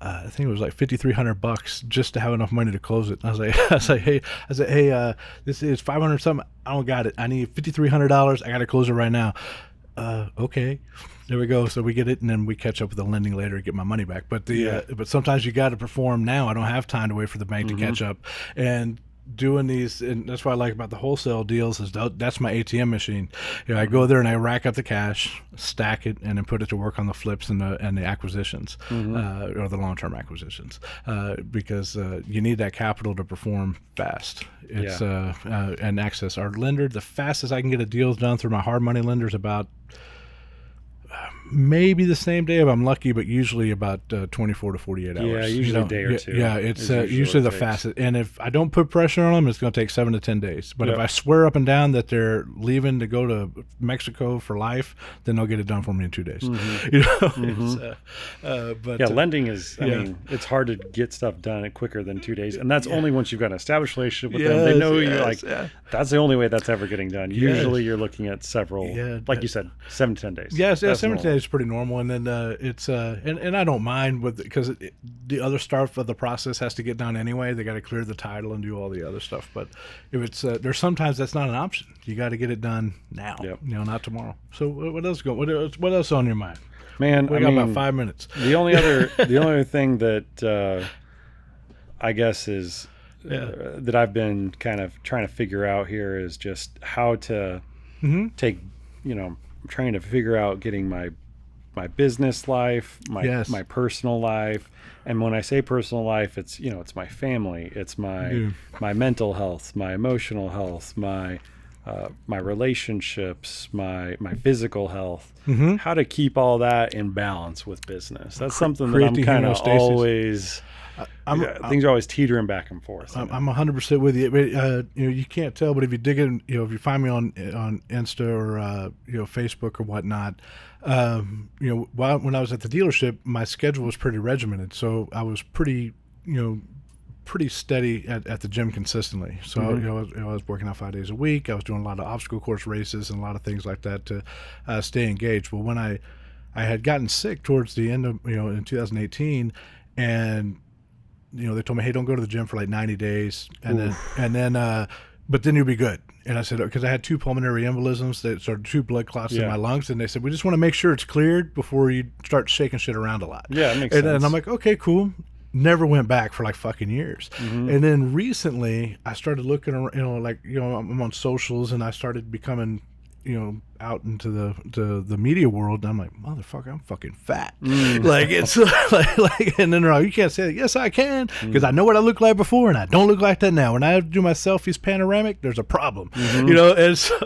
S2: I think it was like $5,300 just to have enough money to close it. I was like, hey, this is 500 something. I don't got it. I need $5,300. I got to close it right now. Okay, there we go. So we get it, and then we catch up with the lending later to get my money back. But but sometimes you got to perform now. I don't have time to wait for the bank to catch up. And doing these, and that's what I like about the wholesale deals is that's my ATM machine. You know, I go there and I rack up the cash, stack it, and then put it to work on the flips and the acquisitions, or the long-term acquisitions, because you need that capital to perform fast. It's and access our lender. The fastest I can get a deal done through my hard money lender is about maybe the same day if I'm lucky, but usually about 24 to 48 hours.
S1: Yeah, usually a day or two.
S2: Yeah, it's usually the fastest. And if I don't put pressure on them, it's going to take 7 to 10 days. But if I swear up and down that they're leaving to go to Mexico for life, then they'll get it done for me in 2 days. You know, but
S1: lending is. I mean, it's hard to get stuff done quicker than 2 days, and that's only once you've got an established relationship with them. They know you're like. That's the only way that's ever getting done. Usually, you're looking at several, like you said, 7 to 10 days.
S2: Yes, 7 to 10 days is pretty normal, and then it's and I don't mind with because the other stuff of the process has to get done anyway. They got to clear the title and do all the other stuff. But if it's there's sometimes that's not an option. You got to get it done now. You know, not tomorrow. So what else what else on your mind?
S1: Man,
S2: we got about 5 minutes.
S1: The only other thing that I guess is that I've been kind of trying to figure out here is just how to take. You know, I'm trying to figure out getting my business life, my personal life, and when I say personal life, it's it's my family, it's my mental health, my emotional health, my relationships, my physical health. How to keep all that in balance with business. That's something that I'm kind of always. Things are always teetering back and forth.
S2: I'm 100% with you. You know, you can't tell, but if you dig in, if you find me on Insta or Facebook or whatnot, when I was at the dealership, my schedule was pretty regimented, so I was pretty steady at the gym consistently. So I was working out 5 days a week. I was doing a lot of obstacle course races and a lot of things like that to stay engaged. Well, when I had gotten sick towards the end of in 2018, and they told me, hey, don't go to the gym for like 90 days, and then but then you'll be good. And I said, because I had 2 pulmonary embolisms, that started 2 blood clots in my lungs, and they said, we just want to make sure it's cleared before you start shaking shit around a lot.
S1: Yeah, it makes sense.
S2: And I'm like, okay, cool. Never went back for like fucking years. And then recently I started looking around, I'm on socials, and I started becoming out into the media world, and I'm like, motherfucker, I'm fucking fat. Like it's like and then they're like, you can't say that. Yes, I can, because I know what I look like before, and I don't look like that now. When I do my selfies panoramic, there's a problem. And so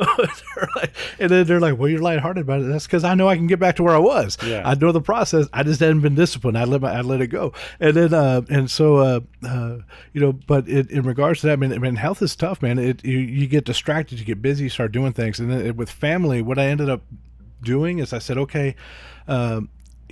S2: they're like, well, you're lighthearted about it. That's because I know I can get back to where I was. I know the process. I just hadn't been disciplined. I let it go. And then but in regards to that, I mean health is tough, man. You get distracted, you get busy, you start doing things, and then with family, what I ended up doing is I said, okay,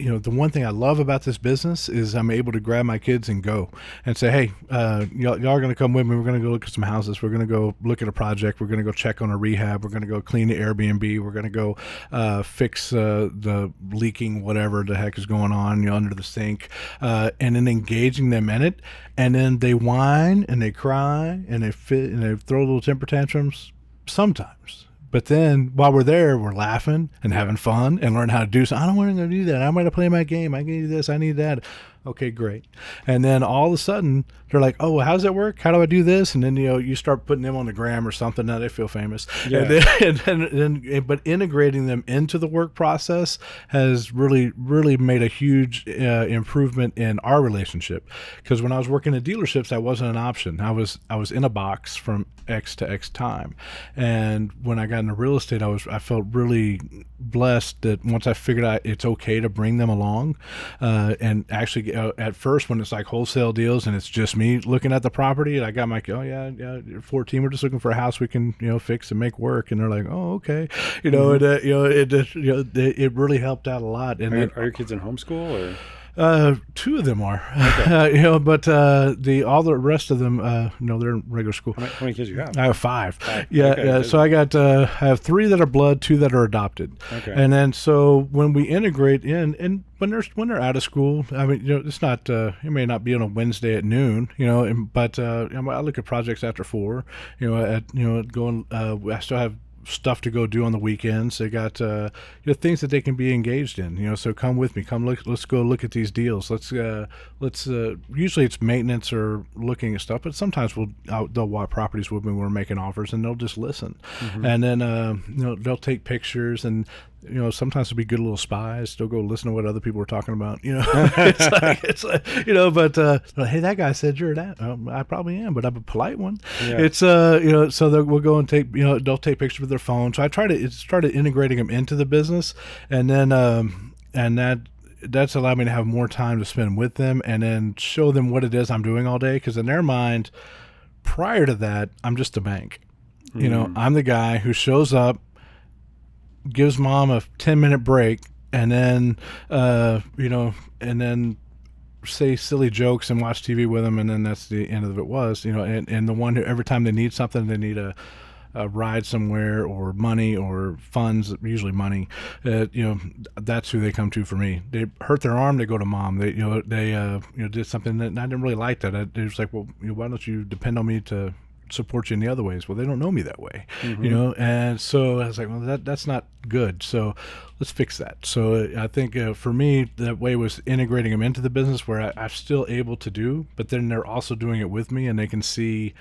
S2: the one thing I love about this business is I'm able to grab my kids and go and say, hey, y'all are going to come with me. We're going to go look at some houses. We're going to go look at a project. We're going to go check on a rehab. We're going to go clean the Airbnb. We're going to go fix the leaking, whatever the heck is going on, under the sink, and then engaging them in it. And then they whine and they cry and they fit and they throw little temper tantrums sometimes. But then while we're there, we're laughing and having fun and learn how to do something. I don't want to do that. I'm going to play my game. I can do this. I need that. Okay, great. And then all of a sudden, they're like, oh, well, how does that work? How do I do this? And then, you start putting them on the gram or something. Now they feel famous. Yeah. But integrating them into the work process has really, really made a huge improvement in our relationship. Because when I was working at dealerships, that wasn't an option. I was in a box from X to X time. And when I got into real estate, I felt really blessed that once I figured out it's okay to bring them along, and actually at first when it's like wholesale deals and it's just me looking at the property and I got my, oh yeah, 14, we're just looking for a house we can fix and make work, and they're like, oh okay, it really helped out a lot. And
S1: are your kids in homeschool or?
S2: Two of them are,
S1: okay.
S2: But all the rest of them, they're in regular school.
S1: How many kids do you have?
S2: I have five.
S1: Yeah.
S2: Okay. So I have three that are blood, two that are adopted.
S1: Okay.
S2: And then so when we integrate in, and when they're out of school, I mean, it's not, it may not be on a Wednesday at noon, but I look at projects after 4, going, I still have stuff to go do on the weekends. They got things that they can be engaged in. So come with me. Come look. Let's go look at these deals. Let's. Usually it's maintenance or looking at stuff, but sometimes they'll walk properties with me when we're making offers, and they'll just listen. Mm-hmm. And then they'll take pictures, and sometimes they'll be good little spies. They'll go listen to what other people are talking about. It's like but hey, that guy said you're that. I probably am, but I'm a polite one. Yeah. It's so we'll go and take they'll take pictures with their phone. So I started integrating them into the business, and then that's allowed me to have more time to spend with them, and then show them what it is I'm doing all day. Because in their mind, prior to that, I'm just a bank. Mm. I'm the guy who shows up, gives mom a 10-minute break, and then and then say silly jokes and watch TV with them, and then that's the end of it. And the one who every time they need something, they need a ride somewhere or money or funds, usually money, that's who they come to for me. They hurt their arm, they go to mom. They did something that I didn't really like that. It was like, well, why don't you depend on me to support you in the other ways? Well, they don't know me that way. Mm-hmm. And so I was like, well, that's not good. So let's fix that. So I think for me, that way was integrating them into the business where I'm still able to do, but then they're also doing it with me, and they can see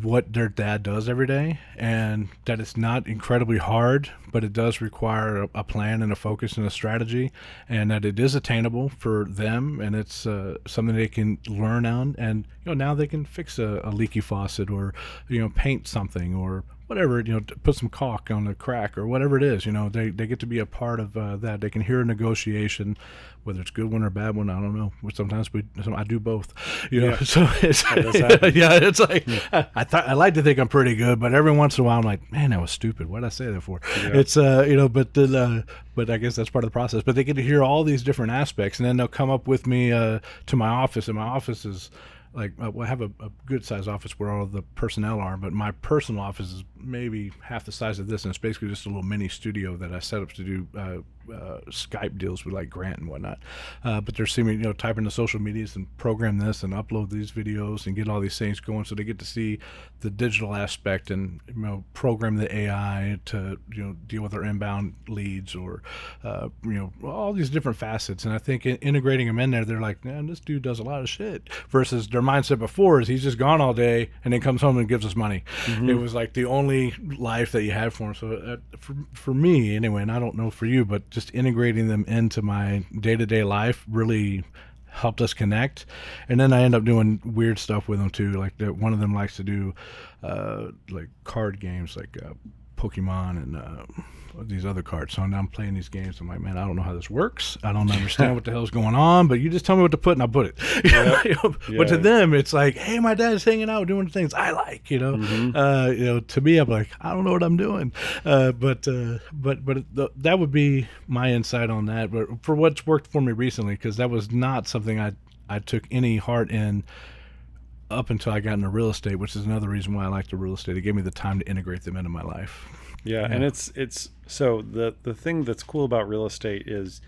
S2: what their dad does every day, and that it's not incredibly hard, but it does require a plan and a focus and a strategy, and that it is attainable for them, and it's something they can learn on. And now they can fix a leaky faucet, or paint something, or whatever, put some caulk on the crack or whatever it is. They get to be a part of that. They can hear a negotiation, whether it's a good one or a bad one, I don't know. Sometimes I do both.
S1: Yeah.
S2: So it's it's like I like to think I'm pretty good, but every once in a while I'm like, man, that was stupid. What did I say that for? Yeah. It's but I guess that's part of the process. But they get to hear all these different aspects, and then they'll come up with me to my office, and my office is like, I have a good sized office where all of the personnel are, but my personal office is maybe half the size of this, and it's basically just a little mini studio that I set up to do Skype deals with like Grant and whatnot. But they're seeing me, type in the social medias and program this and upload these videos and get all these things going, so they get to see the digital aspect and program the AI to deal with their inbound leads, or all these different facets. And I think integrating them in there, they're like, man, this dude does a lot of shit. Versus their mindset before is he's just gone all day and then comes home and gives us money. Mm-hmm. It was like the only life that you had for him. So for me anyway, and I don't know for you, but just integrating them into my day-to-day life really helped us connect. And then I end up doing weird stuff with them too. Like one of them likes to do like card games, like Pokemon and these other cards. So now I'm playing these games. I'm like, man, I don't know how this works. I don't understand what the hell's going on, but you just tell me what to put and I'll put it. But to them, it's like, hey, my dad's hanging out doing things I like, to me, I'm like, I don't know what I'm doing. But that would be my insight on that. But for what's worked for me recently, because that was not something I took any heart in up until I got into real estate, which is another reason why I like the real estate. It gave me the time to integrate them into my life.
S1: Yeah, and it's so the thing that's cool about real estate is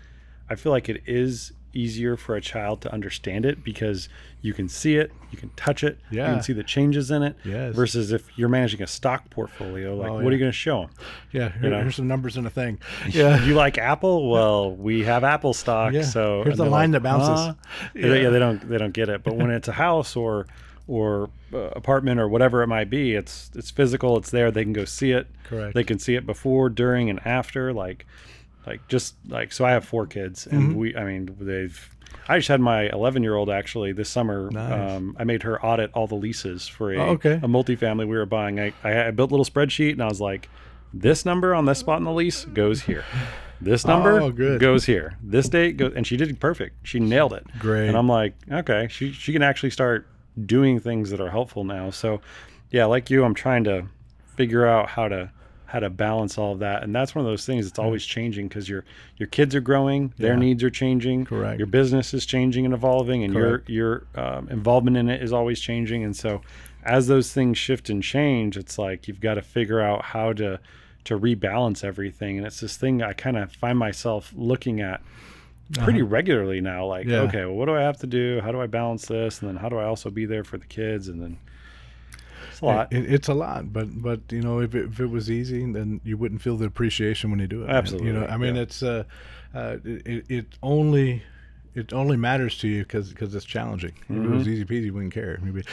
S1: I feel like it is easier for a child to understand it because you can see it, you can touch it, you can see the changes in it.
S2: Yes.
S1: Versus if you're managing a stock portfolio, what are you going to show them?
S2: Yeah, here's some numbers in a thing. Yeah,
S1: you like Apple? Well, we have Apple stock, so
S2: here's the line that bounces.
S1: Yeah, they don't get it. But when it's a house or apartment or whatever it might be, it's physical, it's there, they can go see it.
S2: Correct.
S1: They can see it before, during, and after. So I have 4 kids, and I just had my 11-year-old actually this summer.
S2: Nice.
S1: I made her audit all the leases for a multifamily we were buying. I built a little spreadsheet, and I was like, this number on this spot in the lease goes here. This number goes here. This date goes, and she did perfect. She nailed it.
S2: Great.
S1: And I'm like, okay, she can actually start doing things that are helpful now. So yeah, like you, I'm trying to figure out how to balance all of that. And that's one of those things that's always changing because your kids are growing, their needs are changing.
S2: Correct.
S1: Your business is changing and evolving, and your involvement in it is always changing. And so as those things shift and change, it's like you've got to figure out how to rebalance everything. And it's this thing I kind of find myself looking at pretty regularly now, okay, well, what do I have to do? How do I balance this? And then how do I also be there for the kids? And then it's a lot.
S2: It's a lot, but if it was easy, then you wouldn't feel the appreciation when you do it.
S1: Absolutely.
S2: It's it only matters to you because it's challenging. If it was easy peasy, you wouldn't care. Maybe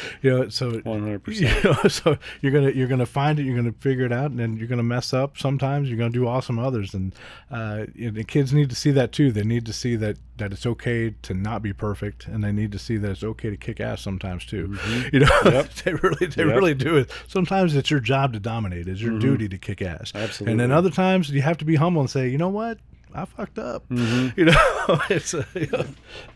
S2: so
S1: 100%.
S2: So you're gonna find it, you're gonna figure it out, and then you're gonna mess up sometimes. You're gonna do awesome others, and the kids need to see that too. They need to see that it's okay to not be perfect, and they need to see that it's okay to kick ass sometimes too. They really do it. Sometimes it's your job to dominate. It's your duty to kick ass.
S1: Absolutely.
S2: And then other times you have to be humble and say, you know what? I fucked up. It's
S1: the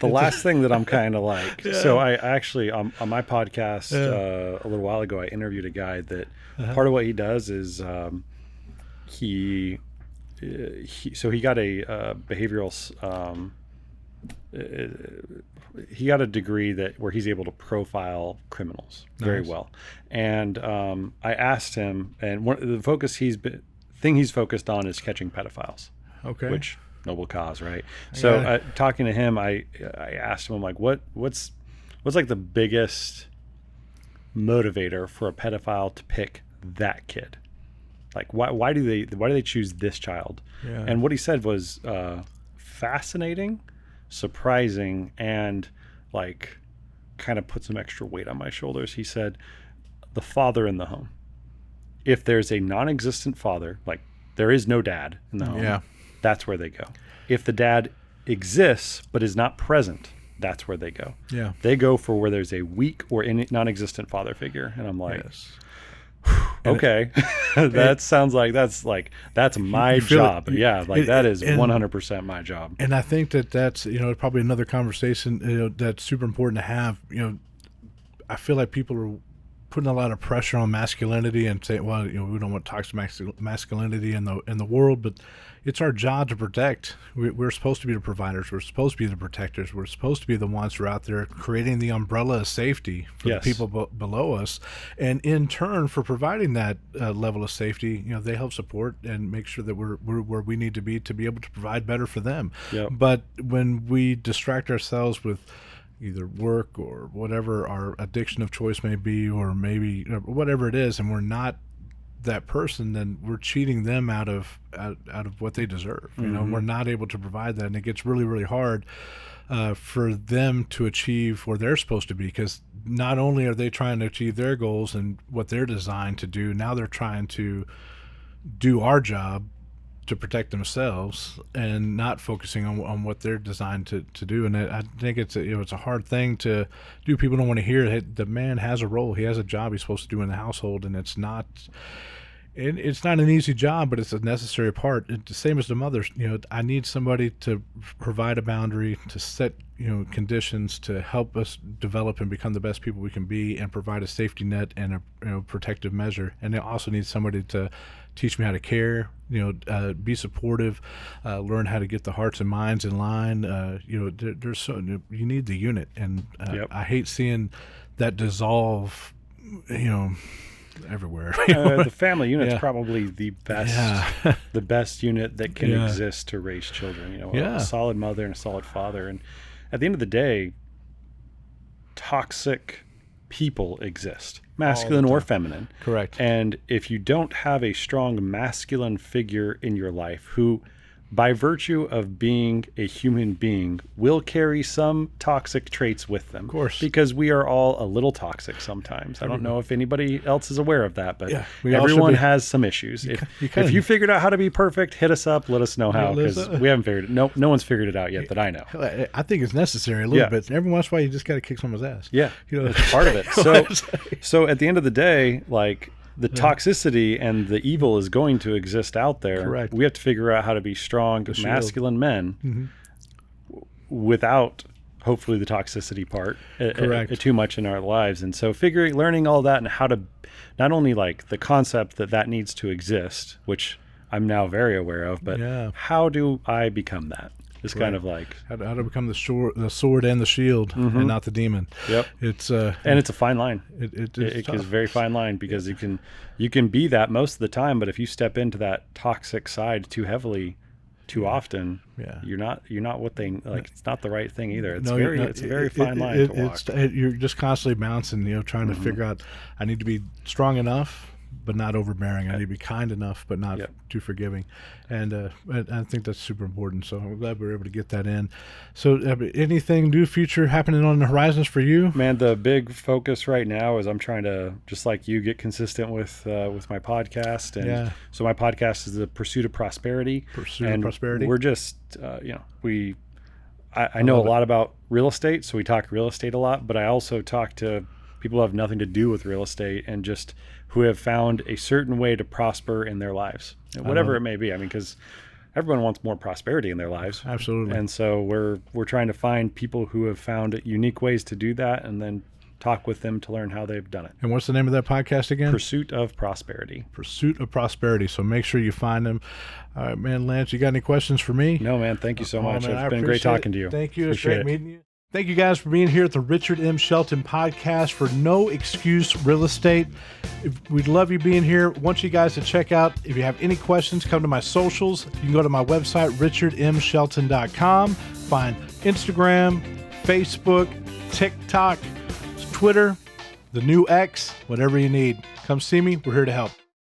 S1: last thing that I'm kind of like. So I actually on my podcast a little while ago, I interviewed a guy that part of what he does is he got a behavioral he got a degree where he's able to profile criminals very well. And I asked him, and thing he's focused on is catching pedophiles.
S2: Okay.
S1: Which noble cause, right? So talking to him, I asked him, I'm like, what's like the biggest motivator for a pedophile to pick that kid? Like, why do they choose this child?
S2: Yeah.
S1: And what he said was fascinating, surprising, and like kind of put some extra weight on my shoulders. He said, the father in the home. If there's a non-existent father, like there is no dad in the home, that's where they go. If the dad exists but is not present, that's where they go.
S2: Yeah.
S1: They go for where there's a weak or non-existent father figure. And I'm like, okay, that sounds like that's my job. That is 100% my job.
S2: And I think that's probably another conversation that's super important to have. I feel like people are putting a lot of pressure on masculinity and saying, well, we don't want toxic masculinity in the world, but it's our job to protect. We're supposed to be the providers. We're supposed to be the protectors. We're supposed to be the ones who are out there creating the umbrella of safety for the people below us. And in turn, for providing that level of safety, they help support and make sure that we're where we need to be able to provide better for them.
S1: Yep.
S2: But when we distract ourselves with either work or whatever our addiction of choice may be, or maybe whatever it is, and we're not that person, then we're cheating them out of what they deserve. We're not able to provide that, and it gets really, really hard for them to achieve where they're supposed to be, because not only are they trying to achieve their goals and what they're designed to do, now they're trying to do our job to protect themselves and not focusing on what they're designed to do. And I think it's a hard thing to do. People don't want to hear it. The man has a role. He has a job he's supposed to do in the household, and it's not And it's not an easy job, but it's a necessary part. It's the same as the mothers. I need somebody to provide a boundary, to set conditions, to help us develop and become the best people we can be, and provide a safety net and a protective measure. And I also need somebody to teach me how to care, be supportive, learn how to get the hearts and minds in line. There's so you need the unit, and
S1: Yep.
S2: I hate seeing that dissolve. Everywhere.
S1: The family unit's
S2: Yeah.
S1: probably the best,
S2: Yeah.
S1: the best unit that can
S2: Yeah.
S1: exist to raise children.
S2: Yeah.
S1: A solid mother and a solid father. And at the end of the day, toxic people exist, masculine or feminine.
S2: Correct.
S1: And if you don't have a strong masculine figure in your life who, by virtue of being a human being, will carry some toxic traits with them.
S2: Of course.
S1: Because we are all a little toxic sometimes. I don't know if anybody else is aware of that, but
S2: Yeah,
S1: everyone has some issues.
S2: you
S1: If you figured out how to be perfect, hit us up. Let us know how,
S2: let us
S1: because
S2: know.
S1: we haven't figured it. No one's figured it out yet that I know.
S2: I think it's necessary a little
S1: Yeah.
S2: bit. Every once in a while, you just got to kick someone's ass.
S1: Yeah,
S2: You know,
S1: that's part of it. So at the end of the day, like, the toxicity and the evil is going to exist out there.
S2: Correct.
S1: We have to figure out how to be strong,
S2: shield.
S1: masculine men without, hopefully, the toxicity part
S2: Correct.
S1: too much in our lives. And so learning all that and how to, not only like the concept that needs to exist, which I'm now very aware of, but
S2: Yeah.
S1: how do I become that? It's kind of like,
S2: how to become the sword and the shield, and not the demon.
S1: yep.
S2: It's
S1: And it's a fine line.
S2: it's
S1: It
S2: tough.
S1: is a very fine line, because you can be that most of the time, but if you step into that toxic side too heavily, too often,
S2: Yeah.
S1: you're not what they like. It's not the right thing either. It's
S2: No,
S1: it's a very fine line to walk.
S2: You're just constantly bouncing, trying to figure out. I need to be strong enough, but not overbearing. I need to be kind enough, but not
S1: Yep.
S2: too forgiving. And I think that's super important. So I'm glad we were able to get that in. So anything new future happening on the horizons for you?
S1: Man, the big focus right now is I'm trying to, just like you, get consistent with my podcast. And
S2: Yeah.
S1: so my podcast is the Pursuit of Prosperity. We're just, I know a lot about real estate, so we talk real estate a lot, but I also talk to people who have nothing to do with real estate and just who have found a certain way to prosper in their lives, whatever it may be. I mean, because everyone wants more prosperity in their lives.
S2: Absolutely.
S1: And so we're trying to find people who have found unique ways to do that, and then talk with them to learn how they've done it.
S2: And what's the name of that podcast again?
S1: Pursuit of Prosperity.
S2: Pursuit of Prosperity. So make sure you find them. All right, man, Lance, you got any questions for me?
S1: No, man, thank you so much.
S2: Man,
S1: It's been great talking to you.
S2: Thank you. It's
S1: Appreciate
S2: great
S1: it.
S2: meeting you. Thank you guys for being here at the Richard M. Shelton podcast for No Excuse Real Estate. We'd love you being here. Want you guys to check out, if you have any questions, come to my socials. You can go to my website, RichardMShelton.com. Find Instagram, Facebook, TikTok, Twitter, the new X, whatever you need. Come see me. We're here to help.